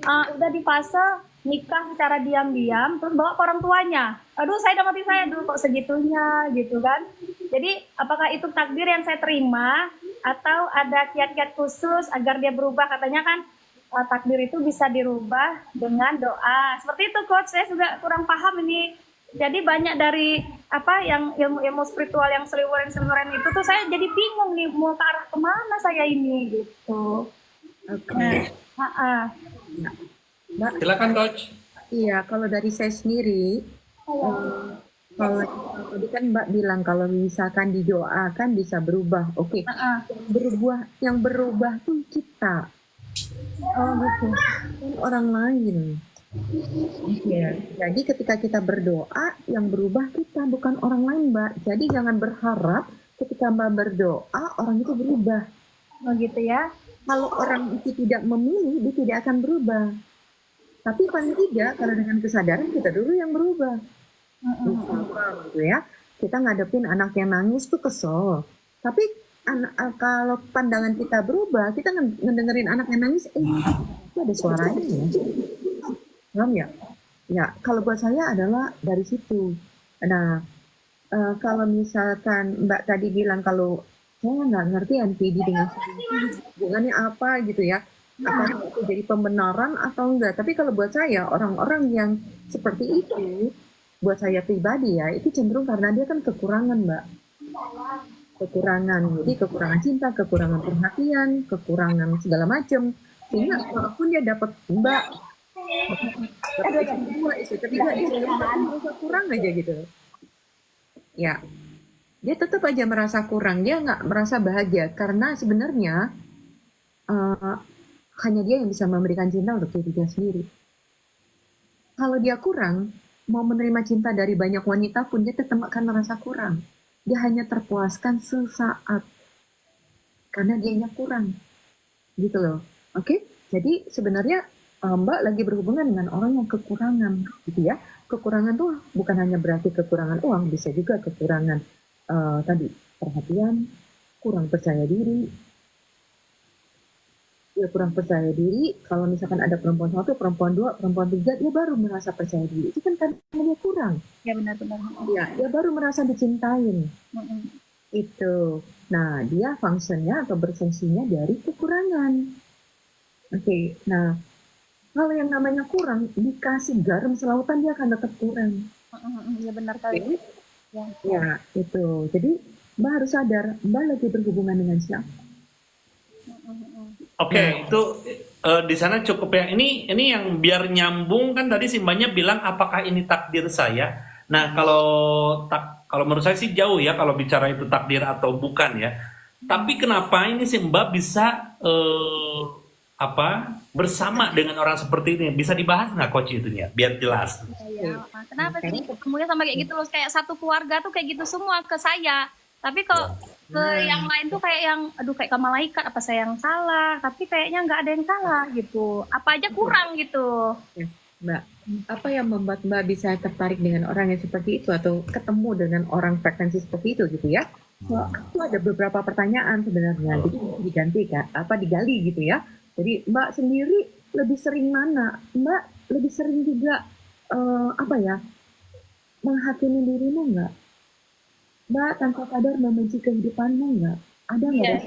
udah di fase nikah secara diam-diam terus bawa ke orang tuanya. Aduh, saya dalam hati saya dulu kok segitunya gitu kan. Jadi apakah itu takdir yang saya terima atau ada kiat-kiat khusus agar dia berubah? Katanya kan takdir itu bisa dirubah dengan doa. Seperti itu Coach, saya juga kurang paham ini. Jadi banyak dari apa yang ilmu spiritual yang seliweran itu tuh saya jadi bingung nih mau ke arah kemana saya ini gitu. Oke. Mbak, Silakan, Coach. iya, kalau dari saya sendiri, kalau tadi kan Mbak bilang kalau misalkan didoakan bisa berubah. Oke. Yang berubah tuh kita. Oh gitu. Orang lain. Ya, jadi ketika kita berdoa, yang berubah kita bukan orang lain, Mbak. Jadi jangan berharap ketika Mbak berdoa orang itu berubah. Oh gitu ya. Kalau orang itu tidak memilih, dia tidak akan berubah. Tapi paling tidak, kalau dengan kesadaran kita dulu yang berubah. Misalkan gitu ya, kita ngadepin anak yang nangis tuh kesel. Tapi kalau pandangan kita berubah, kita ngedengerin anak yang nangis, itu ada suaranya ya. Paham ya? Ya, kalau buat saya adalah dari situ. Nah, kalau misalkan Mbak tadi bilang kalau saya nggak ngerti NPD dengan hubungannya apa gitu ya, apakah itu jadi pembenaran atau enggak. Tapi kalau buat saya, orang-orang yang seperti itu, buat saya pribadi ya, itu cenderung karena dia kan kekurangan, Mbak. Kekurangan, jadi kekurangan cinta, kekurangan perhatian, kekurangan segala macam. Sehingga walaupun dia dapat Mbak, tapi merasa kurang aja gitu. Ya, dia tetap aja merasa kurang, dia nggak merasa bahagia karena sebenarnya eh, hanya dia yang bisa memberikan cinta untuk diri dia sendiri. Kalau dia kurang, mau menerima cinta dari banyak wanita pun dia tetap akan merasa kurang. Dia hanya terpuaskan sesaat karena dianya kurang, gitu loh. Oke, jadi sebenarnya Mbak lagi berhubungan dengan orang yang kekurangan, gitu ya. Kekurangan tuh bukan hanya berarti kekurangan uang, bisa juga kekurangan tadi perhatian, kurang percaya diri. Dia kurang percaya diri, kalau misalkan ada perempuan satu, perempuan dua, perempuan tiga, dia baru merasa percaya diri. Itu kan karena dia kurang. Ya benar-benar. Ya, dia baru merasa dicintain. Itu. Nah, dia fungsinya atau berfungsinya dari kekurangan. Oke, nah kalau yang namanya kurang, dikasih garam selautan dia akan tetap kurang. Ya benar kali. Ya. Ya, itu. Jadi Mbak harus sadar, Mbak lagi berhubungan dengan siapa. Oke, itu di sana cukup ya. Ini yang biar nyambung kan tadi si Mbaknya bilang apakah ini takdir saya. Nah, kalau menurut saya sih jauh ya kalau bicara itu takdir atau bukan ya. Tapi kenapa ini si Mbak bisa bersama dengan orang seperti ini? Bisa dibahas nggak coach itunya? Biar jelas. Ya. Kenapa sih ketemunya sama kayak gitu loh, kayak satu keluarga tuh kayak gitu semua ke saya. Tapi kalau ke yang lain tuh kayak yang aduh kayak ke malaikat, apa saya yang salah, tapi kayaknya nggak ada yang salah gitu, apa aja kurang gitu. Yes, Mbak, apa yang membuat Mbak bisa tertarik dengan orang yang seperti itu atau ketemu dengan orang frekuensi seperti itu gitu ya? Itu ada beberapa pertanyaan sebenarnya, jadi diganti kan, digali gitu ya. Jadi Mbak sendiri lebih sering mana? Mbak lebih sering juga menghakimi dirimu nggak? Mbak tanpa sadar membenci kehidupanmu nggak? Ada nggak?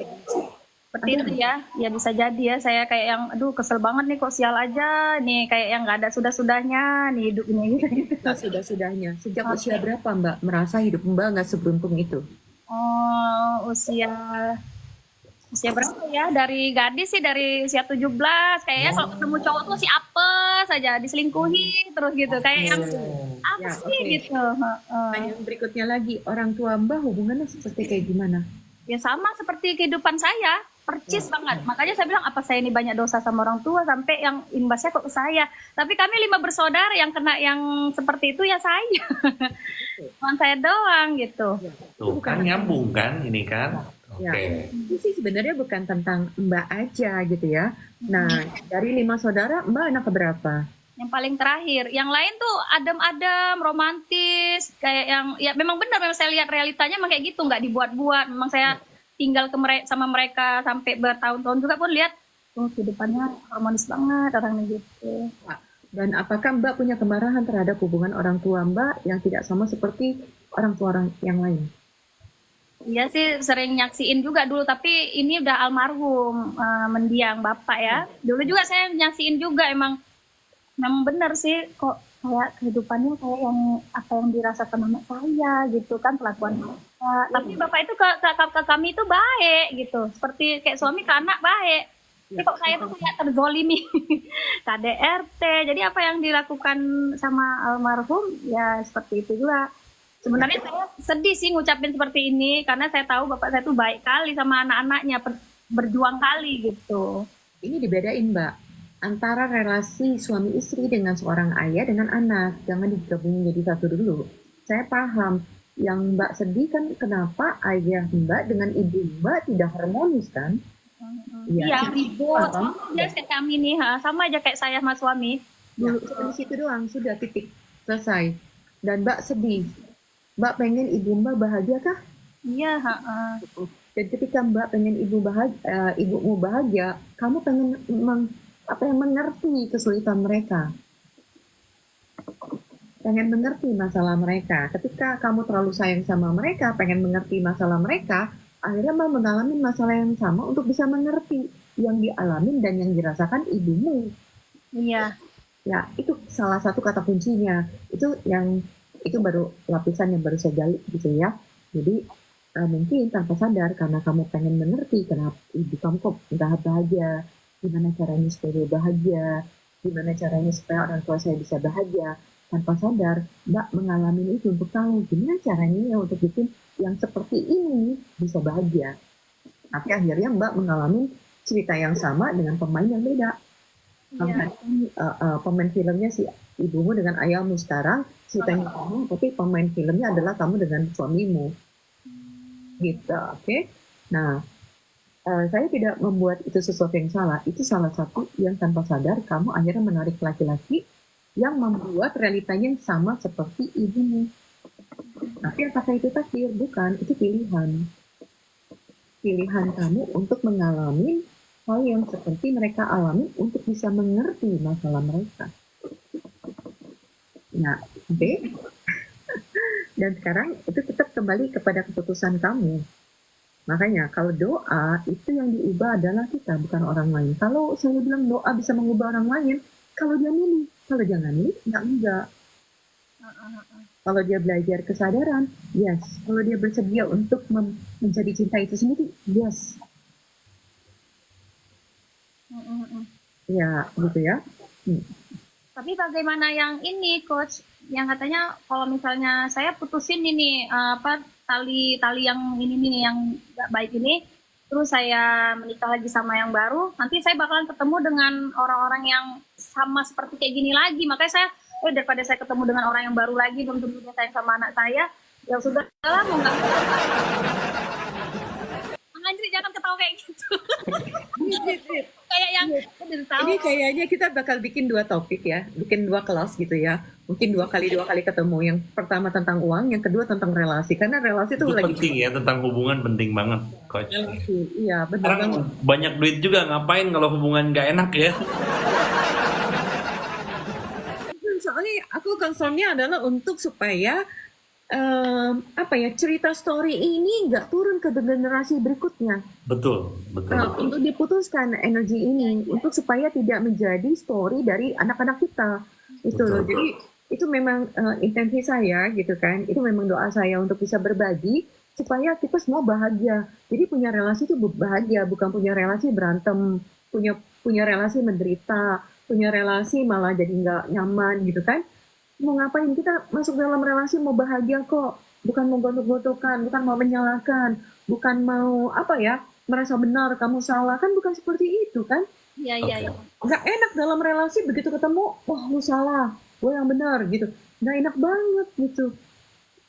Seperti itu ya bisa jadi ya, saya kayak yang aduh kesel banget nih kok sial aja nih, kayak yang nggak ada sudah-sudahnya nih hidupnya gitu. Sudah-sudahnya. Sejak usia berapa Mbak merasa hidup Mbak nggak seberuntung itu? Oh, usia berapa ya? Dari gadis sih dari usia 17. Kayaknya kalau ketemu cowok tuh si apes aja, diselingkuhi terus gitu. Kayak yang apa sih gitu. Nah, yang berikutnya lagi, orang tua Mbak hubungannya seperti kayak gimana? Ya sama seperti kehidupan saya, percis banget. Makanya saya bilang apa saya ini banyak dosa sama orang tua sampai yang imbasnya kok ke saya. Tapi kami 5 bersaudara yang kena yang seperti itu ya saya. Cuma saya doang gitu. Tuh kan nyambung kan ini kan. Oke. Itu sih sebenarnya bukan tentang Mbak aja gitu ya. Nah, dari 5 saudara Mbak anak keberapa? Yang paling terakhir, yang lain tuh adem-adem, romantis, kayak yang ya memang benar, memang saya lihat realitanya memang kayak gitu, nggak dibuat-buat. Memang saya tinggal sama mereka sampai bertahun-tahun juga pun lihat kehidupannya harmonis banget orangnya gitu. Dan apakah Mbak punya kemarahan terhadap hubungan orang tua Mbak yang tidak sama seperti orang tua orang yang lain? Iya sih sering nyaksiin juga dulu, tapi ini udah almarhum mendiang bapak ya. Dulu juga saya nyaksiin juga, emang benar sih kok kayak kehidupannya kayak yang apa yang dirasakan anak saya gitu kan, kelakuan bapak. Tapi bapak itu ke kami itu baik gitu, seperti kayak suami ke anak baik. Tapi kok saya tuh kayak terzolimi KDRT. Jadi apa yang dilakukan sama almarhum ya seperti itu juga. Sebenarnya saya sedih sih ngucapin seperti ini karena saya tahu bapak saya tuh baik kali sama anak-anaknya, berjuang kali gitu. Ini dibedain Mbak, antara relasi suami istri dengan seorang ayah dengan anak. Jangan digabungin jadi satu dulu. Saya paham yang Mbak sedih kan kenapa ayah Mbak dengan ibu Mbak tidak harmonis kan? Iya, ribut. Dia kayak kami nih, sama aja kayak saya sama suami. Dulu di situ doang, sudah titik selesai. Dan Mbak sedih. Mbak pengen ibu Mbak bahagia kah? Iya, Dan ketika Mbak pengen ibumu bahagia, kamu pengen mengerti kesulitan mereka. Pengen mengerti masalah mereka. Ketika kamu terlalu sayang sama mereka, pengen mengerti masalah mereka, akhirnya Mbak mengalami masalah yang sama untuk bisa mengerti yang dialamin dan yang dirasakan ibumu. Iya. Ya, itu salah satu kata kuncinya. Itu baru lapisan yang baru saya gali gitu ya. Jadi mungkin tanpa sadar karena kamu pengen mengerti kenapa ibu kamu kok nggak bahagia, gimana caranya supaya dia bahagia, gimana caranya supaya orang tua saya bisa bahagia. Tanpa sadar Mbak mengalami itu untuk tahu gimana caranya ya untuk bikin yang seperti ini bisa bahagia. Tapi akhirnya Mbak mengalami cerita yang sama dengan pemain yang beda. Iya. Pemain filmnya si ibumu dengan ayahmu sekarang, ceritanya kamu, tapi pemain filmnya adalah kamu dengan suamimu. Gitu, oke? Nah, saya tidak membuat itu sesuatu yang salah. Itu salah satu yang tanpa sadar kamu akhirnya menarik laki-laki yang membuat realitanya sama seperti ibumu. Tapi apakah itu takdir? Bukan, itu pilihan. Pilihan kamu untuk mengalami hal yang seperti mereka alami untuk bisa mengerti masalah mereka. Nah, oke. Dan sekarang itu tetap kembali kepada keputusan kamu. Makanya kalau doa itu yang diubah adalah kita, bukan orang lain. Kalau saya bilang doa bisa mengubah orang lain, kalau dia milih, kalau jangan milih, enggak. Kalau dia belajar kesadaran, yes. Kalau dia bersedia untuk mencari cinta itu sendiri, yes. Ya, gitu ya. Tapi bagaimana yang ini, Coach? Yang katanya kalau misalnya saya putusin ini tali yang ini nih yang nggak baik ini, terus saya menikah lagi sama yang baru, nanti saya bakalan ketemu dengan orang-orang yang sama seperti kayak gini lagi. Makanya saya, daripada saya ketemu dengan orang yang baru lagi, belum tentu dia sayang sama anak saya, ya sudah lah, mau nggak. Anjir, jangan ketawa kayak gitu. Kayak yang udah tahu. Ini kayaknya kita bakal bikin 2 topik ya, bikin 2 kelas gitu ya. Mungkin 2 kali ketemu. Yang pertama tentang uang, yang kedua tentang relasi. Karena relasi itu lagi penting ya, tentang hubungan penting banget, Coach. relasi. Iya, benar Sekarang banget. banyak duit juga, ngapain kalau hubungan nggak enak ya? Soalnya aku concernnya adalah untuk supaya cerita story ini nggak turun ke generasi berikutnya. Betul. Untuk diputuskan energi ini untuk supaya tidak menjadi story dari anak-anak kita. Itu loh. Betul. Jadi itu memang intensi saya gitu kan. Itu memang doa saya untuk bisa berbagi supaya kita semua bahagia. Jadi punya relasi itu bahagia, bukan punya relasi berantem, punya relasi menderita, punya relasi malah jadi nggak nyaman gitu kan. Mau ngapain, kita masuk dalam relasi mau bahagia kok, bukan mau gontok-gontokan, bukan mau menyalahkan, bukan mau merasa benar kamu salah, kan bukan seperti itu kan. Iya. Nggak enak dalam relasi, begitu ketemu, wah lu salah, gue yang benar gitu, nggak enak banget gitu.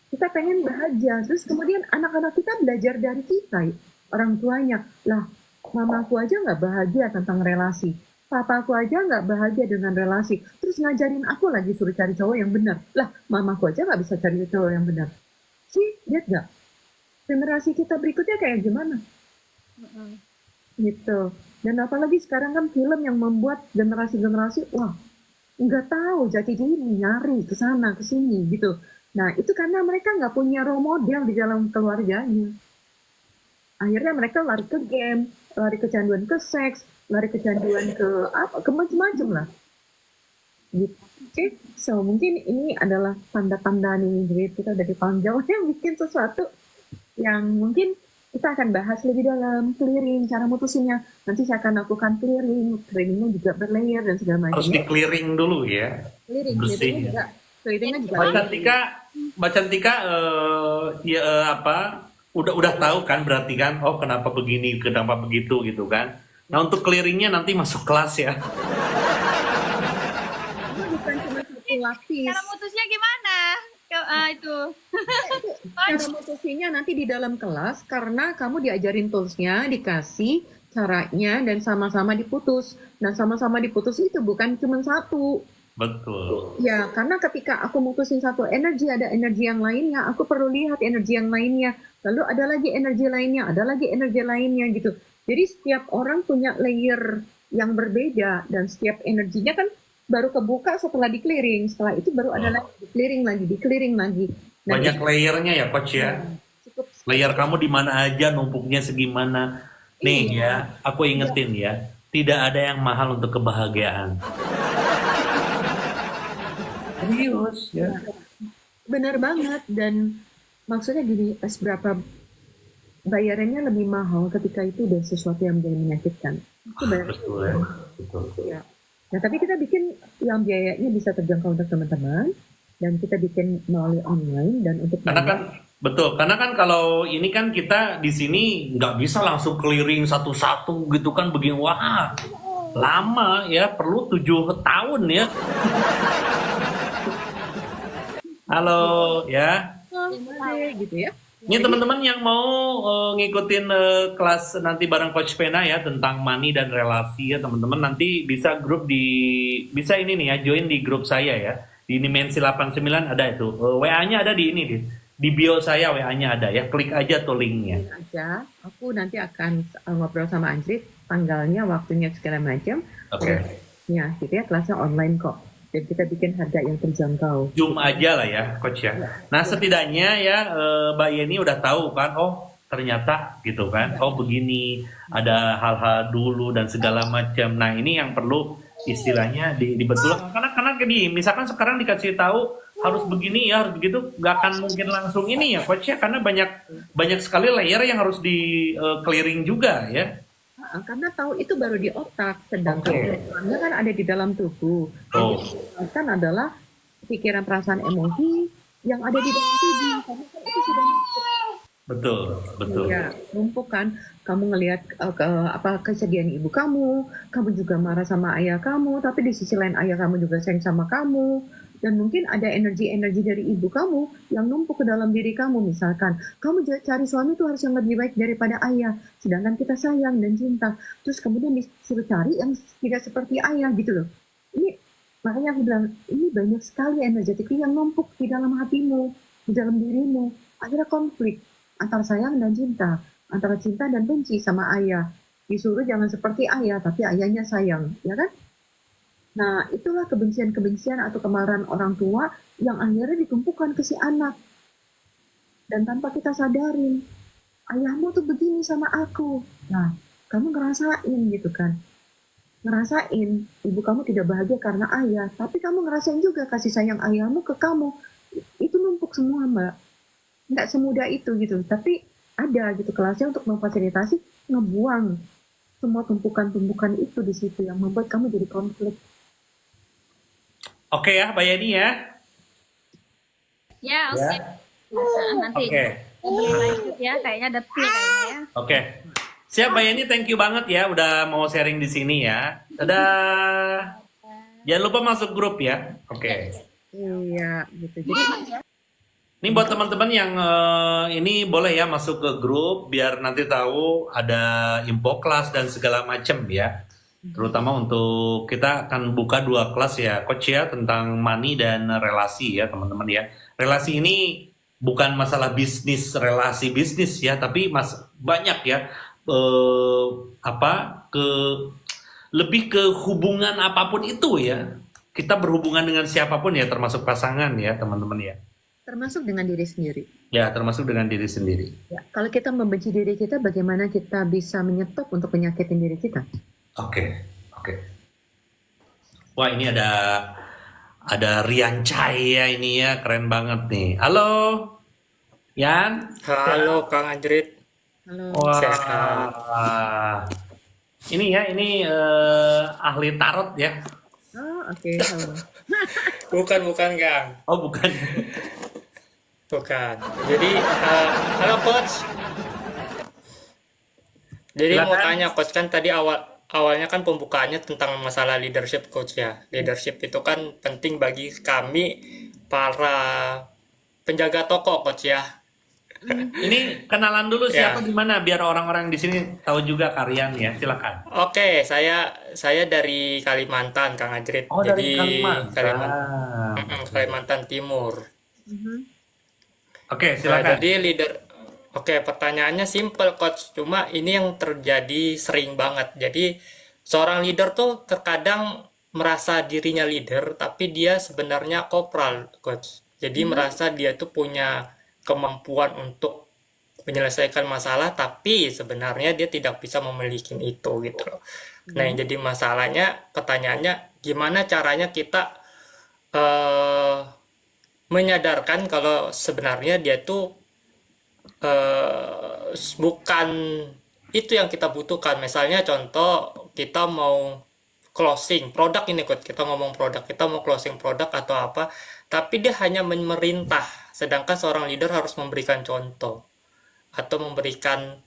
Kita pengen bahagia, terus kemudian anak-anak kita belajar dari kita, orang tuanya. Lah, mamaku aja nggak bahagia tentang relasi, papaku aja nggak bahagia dengan relasi, terus ngajarin aku lagi suruh cari cowok yang benar. Lah, mamaku aja nggak bisa cari cowok yang benar. Sih, lihat nggak? Generasi kita berikutnya kayak gimana? Gitu. Dan apalagi sekarang kan film yang membuat generasi-generasi, wah, nggak tahu jati diri, nyari ke sana, ke sini gitu. Nah, itu karena mereka nggak punya role model di dalam keluarganya. Akhirnya mereka lari ke game, lari kecanduan ke seks, lari kecanduan ke macam-macam lah. Gitu. Oke, so mungkin ini adalah tanda-tanda nih, jadi kita dari panjang yang bikin sesuatu yang mungkin kita akan bahas lebih dalam, clearing, cara mutusinnya. Nanti saya akan lakukan clearingnya juga berlayer dan segala macam. Harus di-clearing dulu ya. Bersih. Clearingnya juga. Mbak Cantika udah tahu kan berarti kan, oh kenapa begini, kenapa begitu gitu kan. Nah untuk clearingnya nanti masuk kelas ya. Itu bukan cuma satu lapis. Cara mutusnya gimana? Itu. Cara mutusinnya nanti di dalam kelas, karena kamu diajarin toolsnya, dikasih caranya, dan sama-sama diputus. Nah sama-sama diputus itu bukan cuma satu. Betul. Ya, karena ketika aku mutusin satu energi, ada energi yang lainnya, aku perlu lihat energi yang lainnya. Lalu ada lagi energi lainnya, ada lagi energi lainnya gitu. Jadi setiap orang punya layer yang berbeda, dan setiap energinya kan baru kebuka setelah di-clearing. Setelah itu baru ada lagi di-clearing lagi. Nah, Banyak layernya ya Coach ya. cukup. Layer kamu di mana aja, numpuknya segimana. Nih ya, aku ingetin ya, tidak ada yang mahal untuk kebahagiaan. Serius ya. Benar banget, dan maksudnya gini, berapa bayarannya lebih mahal ketika itu udah sesuatu yang menjadi menyakitkan. Itu bayar. Betul ya. Betul. Ya. Nah, tapi kita bikin yang biayanya bisa terjangkau untuk teman-teman, dan kita bikin melalui online, dan untuk Karena kan Betul, karena kan kalau ini kan kita di sini nggak bisa langsung clearing satu-satu gitu kan begini. Wah, lama ya, perlu 7 tahun ya. Halo ya. Gimana gitu ya. Ini teman-teman yang mau ngikutin kelas nanti bareng Coach Pena ya tentang money dan relasi ya teman-teman, nanti bisa bisa ini nih ya, join di grup saya ya. Di Dimensi 89 ada itu. WA-nya ada di ini di bio saya, WA-nya ada ya. Klik aja tuh linknya. Ini aja, aku nanti akan ngobrol sama Anjrit, tanggalnya, waktunya segala macam. Oke. Ya, gitu ya, kelasnya online kok. Dan kita bikin harga yang terjangkau. Zoom aja lah ya, Coach ya. Nah, setidaknya ya Mbak Yeni udah tahu kan, oh ternyata gitu kan, oh begini, ada hal-hal dulu dan segala macam. Nah, ini yang perlu istilahnya dibetulkan. Karena gini, misalkan sekarang dikasih tahu harus begini ya, harus begitu, nggak akan mungkin langsung ini ya, Coach ya, karena banyak sekali layer yang harus di clearing juga ya. Karena tahu itu baru di otak, sedangkan Oke. pikirannya kan ada di dalam tubuh. Oh. Yang kan adalah pikiran, perasaan, emosi yang ada di dalam tubuh. Karena kan itu sudah Betul, betul. ya, numpuk kan. Kamu ngelihat kesedihan ibu kamu juga marah sama ayah kamu, tapi di sisi lain ayah kamu juga sayang sama kamu. Dan mungkin ada energi-energi dari ibu kamu yang numpuk ke dalam diri kamu. Misalkan, kamu cari suami itu harus yang lebih baik daripada ayah. Sedangkan kita sayang dan cinta. Terus kemudian disuruh cari yang tidak seperti ayah gitu loh. Ini, makanya aku bilang, ini banyak sekali energetik yang numpuk di dalam hatimu, di dalam dirimu. Akhirnya konflik antara sayang dan cinta. Antara cinta dan benci sama ayah. Disuruh jangan seperti ayah, tapi ayahnya sayang. Ya kan? Nah, itulah kebencian-kebencian atau kemarahan orang tua yang akhirnya ditumpukan ke si anak. Dan tanpa kita sadarin, ayahmu tuh begini sama aku. Nah, kamu ngerasain gitu kan. Ngerasain, ibu kamu tidak bahagia karena ayah. Tapi kamu ngerasain juga kasih sayang ayahmu ke kamu. Itu numpuk semua, Mbak. Nggak semudah itu gitu. Tapi ada gitu kelasnya untuk memfasilitasi, ngebuang semua tumpukan-tumpukan itu di situ yang membuat kamu jadi konflik. Oke ya, Mbak Yeni ya. Ya, oke. Nah, nanti Oke. ngobrol lanjut ya, kayaknya detil kayaknya ya. Oke. Siap Mbak Yeni, thank you banget ya udah mau sharing di sini ya. Dadah. Jangan lupa masuk grup ya. Oke. Iya, gitu. Jadi Ini buat teman-teman yang ini boleh ya masuk ke grup biar nanti tahu ada info kelas dan segala macam ya. Terutama untuk kita akan buka 2 kelas ya, Coach ya, tentang money dan relasi ya, teman-teman ya. Relasi ini bukan masalah bisnis, relasi bisnis ya, tapi banyak ya lebih ke hubungan apapun itu ya. Kita berhubungan dengan siapapun ya, termasuk pasangan ya, teman-teman ya. termasuk dengan diri sendiri. Ya, termasuk dengan diri sendiri. Ya, kalau kita membenci diri kita, bagaimana kita bisa menyetop untuk menyakitin diri kita? Oke, oke. Wah, ini ada Rian Cahaya ini ya, keren banget nih. Halo, Yan. Halo Kang Anjrit. Halo. Wah, ini ya, ini ahli tarot ya. Oh, oke. Halo. Bukan Kang. Oh, bukan. Bukan. Jadi, halo Coach. Jadi mau Silakan. tanya Coach, kan tadi awalnya kan pembukaannya tentang masalah leadership Coach ya. Leadership itu kan penting bagi kami para penjaga toko Coach ya. Ini kenalan dulu Ya. siapa di mana biar orang-orang di sini tahu juga kalian ya. Silakan. Oke, saya dari Kalimantan Kang Anjrit. Oh, dari Jadi Kalimantan. Kalimantan Timur. Oke, Nah, silakan. jadi Oke, pertanyaannya simple Coach. Cuma ini yang terjadi sering banget. Jadi seorang leader tuh terkadang merasa dirinya leader, tapi dia sebenarnya kopral Coach. Jadi merasa dia tuh punya kemampuan untuk menyelesaikan masalah, tapi sebenarnya dia tidak bisa memiliki itu gitu loh. Nah, yang jadi masalahnya, pertanyaannya, gimana caranya kita menyadarkan kalau sebenarnya dia tuh bukan itu yang kita butuhkan. Misalnya contoh, kita mau closing produk ini, Coach. Kita ngomong produk, kita mau closing produk atau apa, tapi dia hanya memerintah, sedangkan seorang leader harus memberikan contoh atau memberikan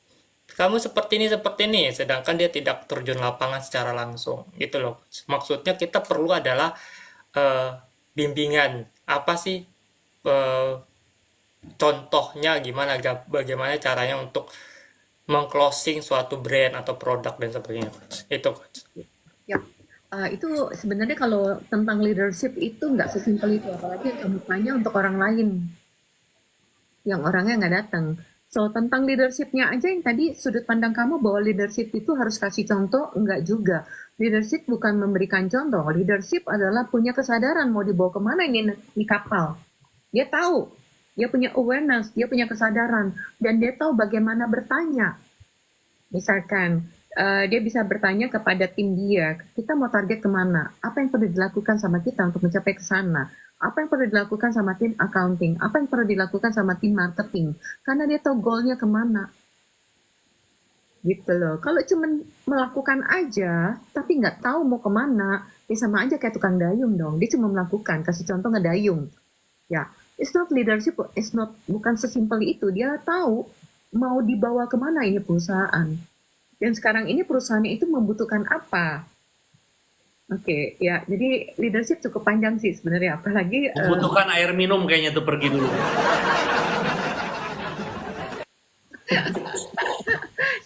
kamu seperti ini, sedangkan dia tidak terjun lapangan secara langsung, gitu loh. Maksudnya kita perlu adalah bimbingan, apa sih contohnya gimana, bagaimana caranya untuk mengclosing suatu brand atau produk dan sebagainya, Coach. Itu, Coach. Ya, itu sebenarnya kalau tentang leadership itu nggak sesimpel itu, apalagi yang kamu tanya untuk orang lain, yang orangnya nggak datang. So, tentang leadershipnya aja yang tadi sudut pandang kamu bahwa leadership itu harus kasih contoh, enggak juga. Leadership bukan memberikan contoh, leadership adalah punya kesadaran mau dibawa kemana ini kapal. Dia tahu, dia punya awareness, dia punya kesadaran, dan dia tahu bagaimana bertanya. Misalkan, dia bisa bertanya kepada tim dia, kita mau target kemana? Apa yang perlu dilakukan sama kita untuk mencapai ke sana? Apa yang perlu dilakukan sama tim accounting? Apa yang perlu dilakukan sama tim marketing? Karena dia tahu goalnya kemana. Gitu loh. Kalau cuma melakukan aja, tapi nggak tahu mau kemana, ya sama aja kayak tukang dayung dong. Dia cuma melakukan, kasih contoh ngedayung. Ya, it's not leadership, bukan sesimpel itu. Dia tahu mau dibawa kemana ini perusahaan. Dan sekarang ini perusahaannya itu membutuhkan apa? Oke, ya, jadi leadership cukup panjang sih sebenarnya, apalagi Membutuhkan air minum kayaknya tuh pergi dulu.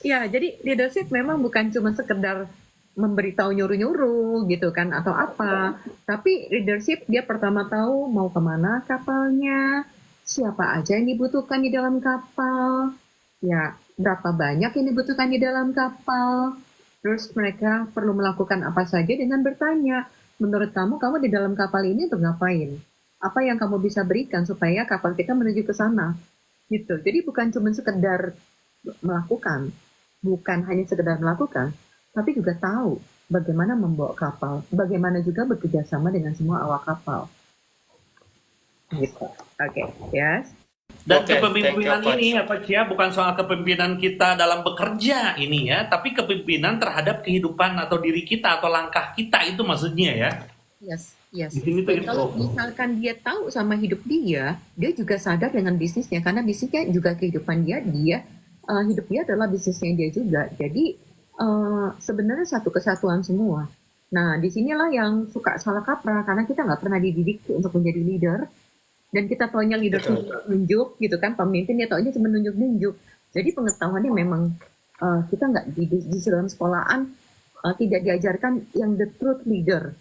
ya, jadi leadership memang bukan cuma sekedar memberitahu nyuruh-nyuruh gitu kan atau apa, tapi leadership dia pertama tahu mau kemana kapalnya, siapa aja yang dibutuhkan di dalam kapal, ya berapa banyak yang dibutuhkan di dalam kapal. Terus mereka perlu melakukan apa saja dengan bertanya, menurut kamu di dalam kapal ini untuk ngapain? Apa yang kamu bisa berikan supaya kapal kita menuju ke sana? Gitu. Jadi bukan cuma sekedar melakukan, bukan hanya sekedar melakukan, tapi juga tahu bagaimana membawa kapal, bagaimana juga bekerja sama dengan semua awak kapal. Gitu. Oke, yes. Dan Oke, kepemimpinan thank you, ini apa ya, bukan soal kepemimpinan kita dalam bekerja ini ya, tapi kepemimpinan terhadap kehidupan atau diri kita atau langkah kita, itu maksudnya ya. Yes, yes. Di sini tuh Dan itu. kalau misalkan dia tahu sama hidup dia juga sadar dengan bisnisnya, karena bisnisnya juga kehidupan dia hidup dia adalah bisnisnya dia juga. Jadi sebenarnya satu kesatuan semua. Nah, disinilah yang suka salah kaprah, karena kita nggak pernah dididik untuk menjadi leader, dan kita taunya leader Betul. nunjuk gitu kan, pemimpin dia taunya cuma nunjuk-nunjuk. Jadi pengetahuannya memang kita nggak di dalam sekolahan tidak diajarkan yang the truth leader.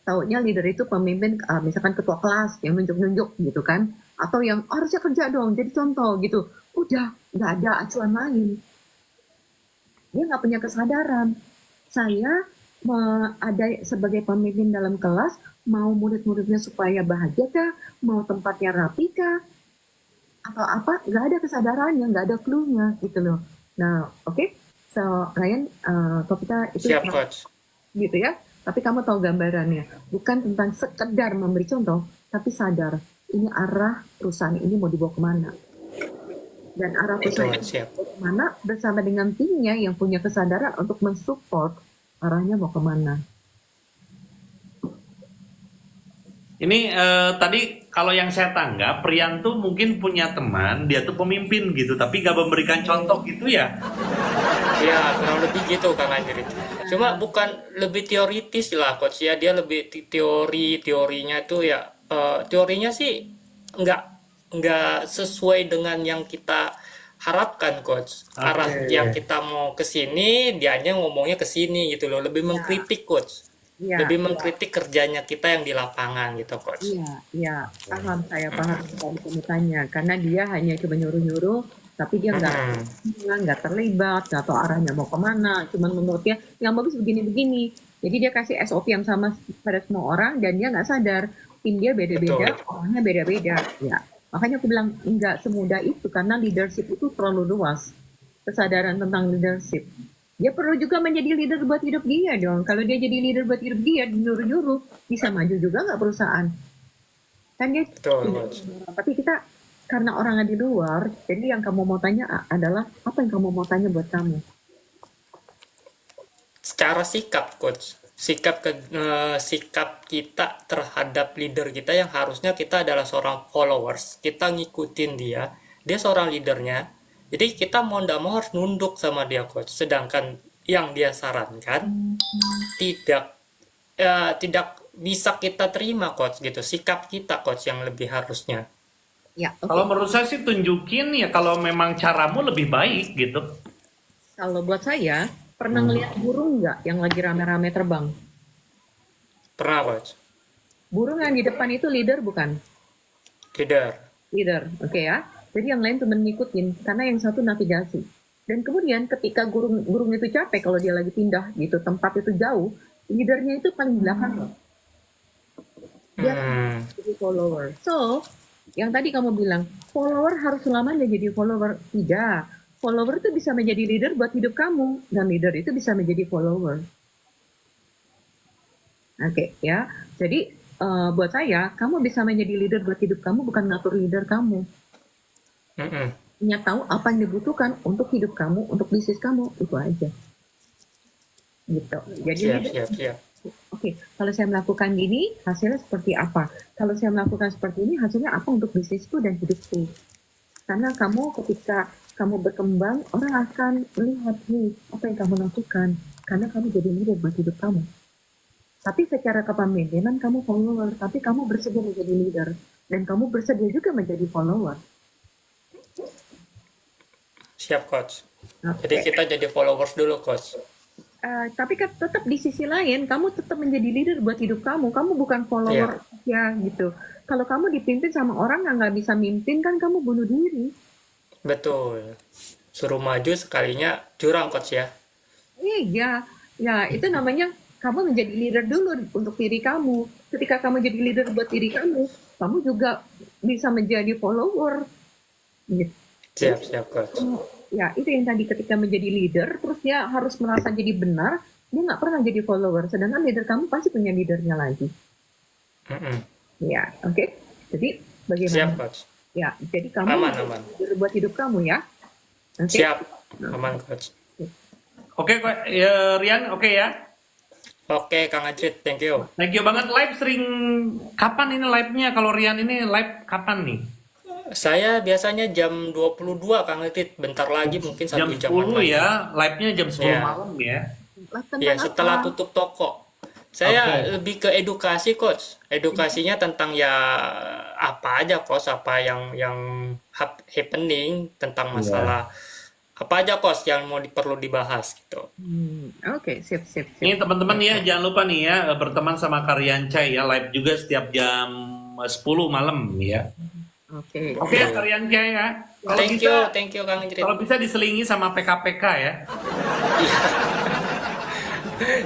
Taunya leader itu pemimpin, misalkan ketua kelas yang nunjuk-nunjuk gitu kan, atau yang harusnya kerja dong, jadi contoh gitu. Udah, nggak ada acuan lain. Dia nggak punya kesadaran. Saya ada sebagai pemimpin dalam kelas, mau murid-muridnya supaya bahagia kah, mau tempatnya rapi kah, atau apa, nggak ada kesadarannya, nggak ada clue-nya gitu loh. Nah, oke. So, Ryan, kita itu Siap, Coach. gitu ya. Tapi kamu tahu gambarannya. Bukan tentang sekedar memberi contoh, tapi sadar ini arah perusahaan ini mau dibawa kemana. Dan arah perusahaan ini siap. mau kemana bersama dengan timnya yang punya kesadaran untuk mensupport arahnya mau kemana. Ini tadi kalau yang saya tanggap, Priyan tuh mungkin punya teman, dia tuh pemimpin gitu, tapi gak memberikan contoh gitu ya. Ya, kurang lebih gitu Kang Anjir. Cuma bukan lebih teoritis lah, Coach ya. Dia lebih teorinya tuh ya, teorinya sih nggak sesuai dengan yang kita harapkan, Coach. Arah yang kita mau ke sini, dianya ngomongnya ke sini gitu loh. Lebih mengkritik, Coach. Lebih mengkritik kerjanya kita yang di lapangan gitu, Coach. Iya, paham, saya paham tadi kamu tanya, karena dia hanya cuma nyuruh-nyuruh, tapi dia nggak terlibat, nggak tahu arahnya mau kemana, cuman menurut dia yang bagus begini-begini. Jadi dia kasih SOP yang sama pada semua orang, dan dia nggak sadar tim dia beda-beda, orangnya beda-beda. Ya, makanya aku bilang nggak semudah itu, karena leadership itu terlalu luas. Kesadaran tentang leadership. Dia perlu juga menjadi leader buat hidup dia dong. Kalau dia jadi leader buat hidup dia, nyuruh-nyuruh, bisa maju juga nggak perusahaan? Kan dia. Tapi kita karena orangnya di luar, jadi yang kamu mau tanya adalah apa yang kamu mau tanya buat kamu? Secara sikap, Coach. sikap kita terhadap leader kita yang harusnya kita adalah seorang followers, kita ngikutin dia seorang leadernya, jadi kita mau ndak mau harus nunduk sama dia coach. Sedangkan yang dia sarankan tidak tidak bisa kita terima coach gitu, sikap kita coach yang lebih harusnya. Ya, oke. Kalau menurut saya sih tunjukin ya kalau memang caramu lebih baik gitu. Kalau buat saya, pernah ngeliat burung nggak yang lagi rame-rame terbang? Pernah coach? Burung yang di depan itu leader bukan? Leader. Leader, oke ya. Jadi yang lain temen ngikutin, karena yang satu navigasi. Dan kemudian ketika burung itu capek, kalau dia lagi pindah gitu, tempat itu jauh, leadernya itu paling belakang loh. Dia jadi follower. So, yang tadi kamu bilang, follower harus selamanya jadi follower. Tidak. Follower itu bisa menjadi leader buat hidup kamu. Dan leader itu bisa menjadi follower. Oke, ya. Jadi, buat saya, kamu bisa menjadi leader buat hidup kamu, bukan ngatur leader kamu. Punya tahu apa yang dibutuhkan untuk hidup kamu, untuk bisnis kamu, itu aja. Gitu. Jadi, Siap. oke, kalau saya melakukan gini, hasilnya seperti apa? Kalau saya melakukan seperti ini, hasilnya apa untuk bisnisku dan hidupku? Karena kamu ketika kamu berkembang, orang akan melihat nih apa yang kamu lakukan. Karena kamu jadi leader buat hidup kamu. Tapi secara kepemimpinan kamu follower, tapi kamu bersedia menjadi leader. Dan kamu bersedia juga menjadi follower. Siap coach. Oke. Jadi kita jadi followers dulu coach. Tapi kan tetap di sisi lain, kamu tetap menjadi leader buat hidup kamu. Kamu bukan follower ya gitu. Kalau kamu dipimpin sama orang yang nggak bisa mimpin, kan kamu bunuh diri. Betul. Suruh maju sekalinya curang coach ya. Iya, ya itu namanya kamu menjadi leader dulu untuk diri kamu. Ketika kamu jadi leader buat diri kamu juga bisa menjadi follower. Gitu. Siap coach. Ya, itu yang tadi ketika menjadi leader, terus dia harus merasa jadi benar, dia nggak pernah jadi follower. Sedangkan leader kamu pasti punya leadernya lagi. Ya, oke. Jadi bagaimana? Siap coach. Ya, jadi kamu Aman. leader buat hidup kamu ya. Oke? Siap. Aman coach. Oke, ya, Rian, oke ya. Oke Kang Ajrit, thank you. Thank you banget. Live sering kapan ini live-nya? Kalau Rian ini live kapan nih? Saya biasanya jam 22 Kang Ajrit, bentar lagi mungkin Jam 1 jam 10 lagi. ya, live-nya jam 10 Iya. malam ya. Tentang Ya, setelah apa? tutup toko. Saya Oke. lebih ke edukasi coach. Edukasinya tentang ya apa aja coach, apa yang happening tentang masalah apa aja coach yang perlu dibahas gitu. Oke, sip. Ini teman-teman ya, jangan lupa nih ya berteman sama Karyan Cai ya, live juga setiap jam 10 malam ya. Oke. Oke, Karyan Cai ya. Kalau Thank you Kang Ajrit. kalau bisa diselingi sama PKPK ya.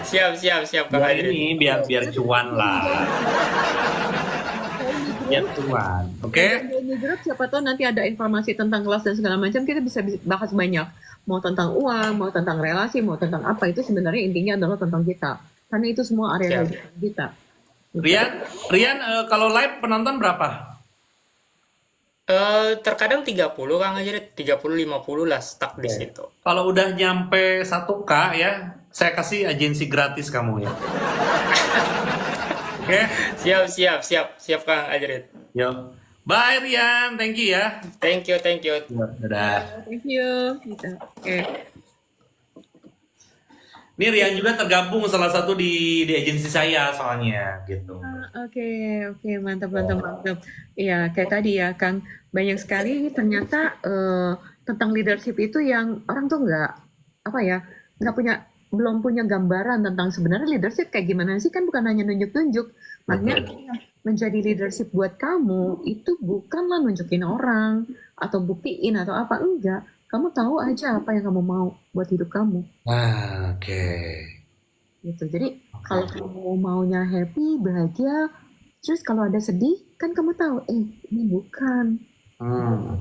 Siap Kang Biar Ajrit. ini biar cuan lah. Biar cuan. Oke? Di grup siapa tahu nanti ada informasi tentang kelas dan segala macam, kita bisa bahas banyak. Mau tentang uang, mau tentang relasi, mau tentang apa, itu sebenarnya intinya adalah tentang kita. Karena itu semua area kehidupan kita. Rian, kalau live penonton berapa? Terkadang 30 Kang Ajrit, 30-50 lah stuck di situ. Kalau udah nyampe 1K ya, saya kasih agensi gratis kamu ya. Oke? Siap Kang Ajrit. Yo. Bye Rian, thank you ya. Thank you. Dadah. Thank you. Gitu. Oke. Ini Rian juga tergabung salah satu di agensi saya soalnya gitu. Oke, mantap. Iya, kayak tadi ya, Kang, banyak sekali ternyata tentang leadership itu yang orang tuh belum punya gambaran tentang sebenarnya leadership kayak gimana sih, kan bukan hanya nunjuk-nunjuk. Makanya menjadi leadership buat kamu itu bukanlah nunjukin orang atau buktiin atau apa, enggak. Kamu tahu aja apa yang kamu mau buat hidup kamu. Oke. Gitu. Jadi kalau kamu maunya happy, bahagia, terus kalau ada sedih, kan kamu tahu, ini bukan.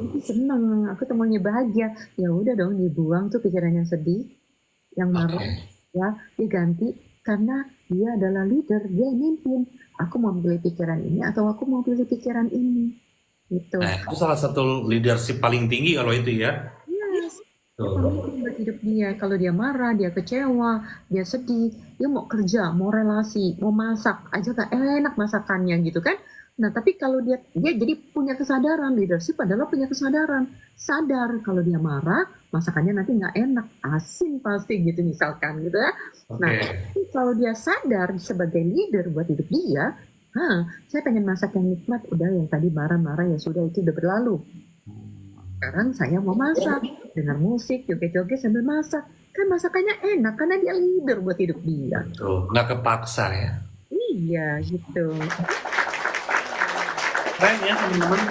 Ini senang, aku tuh maunya bahagia. Ya udah dong, dibuang tuh pikiran yang sedih, yang marah, ya diganti karena dia adalah leader, dia mimpin. Aku mau pilih pikiran ini atau aku mau pilih pikiran ini. Gitu. Nah, itu salah satu leadership paling tinggi kalau itu ya. Yes. Pemimpin buat hidup dia. Kalau dia marah, dia kecewa, dia sedih, dia mau kerja, mau relasi, mau masak aja gak enak masakannya gitu kan. Nah, tapi kalau dia jadi punya kesadaran, leadership adalah punya kesadaran. Sadar kalau dia marah, masakannya nanti nggak enak, asin pasti gitu misalkan gitu ya. Nah, Oke. kalau dia sadar sebagai leader buat hidup dia, saya pengen masak yang nikmat, udah yang tadi marah-marah ya sudah itu udah berlalu. Sekarang saya mau masak, dengar musik, joget-joget sambil masak. Kan masakannya enak karena dia leader buat hidup dia. Tuh, nggak kepaksa ya. Iya gitu. Keren ya teman-teman.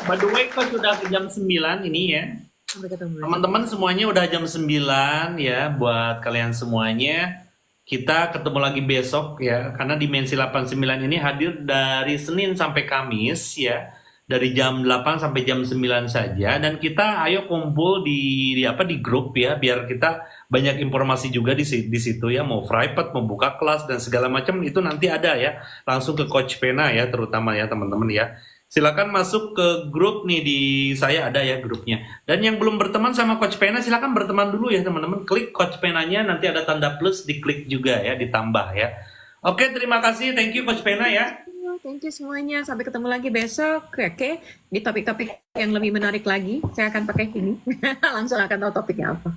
By the way, Coach sudah ke jam 9 ini ya. Sampai ketemu. Teman-teman semuanya udah jam 9 ya buat kalian semuanya. Kita ketemu lagi besok ya, karena Dimensi 89 ini hadir dari Senin sampai Kamis ya. Dari jam 8 sampai jam 9 saja, dan kita ayo kumpul di grup ya, biar kita banyak informasi juga di situ ya, mau private, mau buka kelas dan segala macam itu nanti ada ya, langsung ke Coach Pena ya, terutama ya teman-teman ya. Silakan masuk ke grup nih, di saya ada ya grupnya. Dan yang belum berteman sama Coach Pena silakan berteman dulu ya teman-teman. Klik Coach Penanya, nanti ada tanda plus, diklik juga ya, ditambah ya. Oke, terima kasih, thank you Coach Pena ya. Thank you semuanya. Sampai ketemu lagi besok. Oke, di topik-topik yang lebih menarik lagi. Saya akan pakai ini. Langsung akan tahu topiknya apa.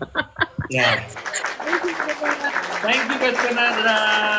Ya. Thank you Coach Pena. Dadah.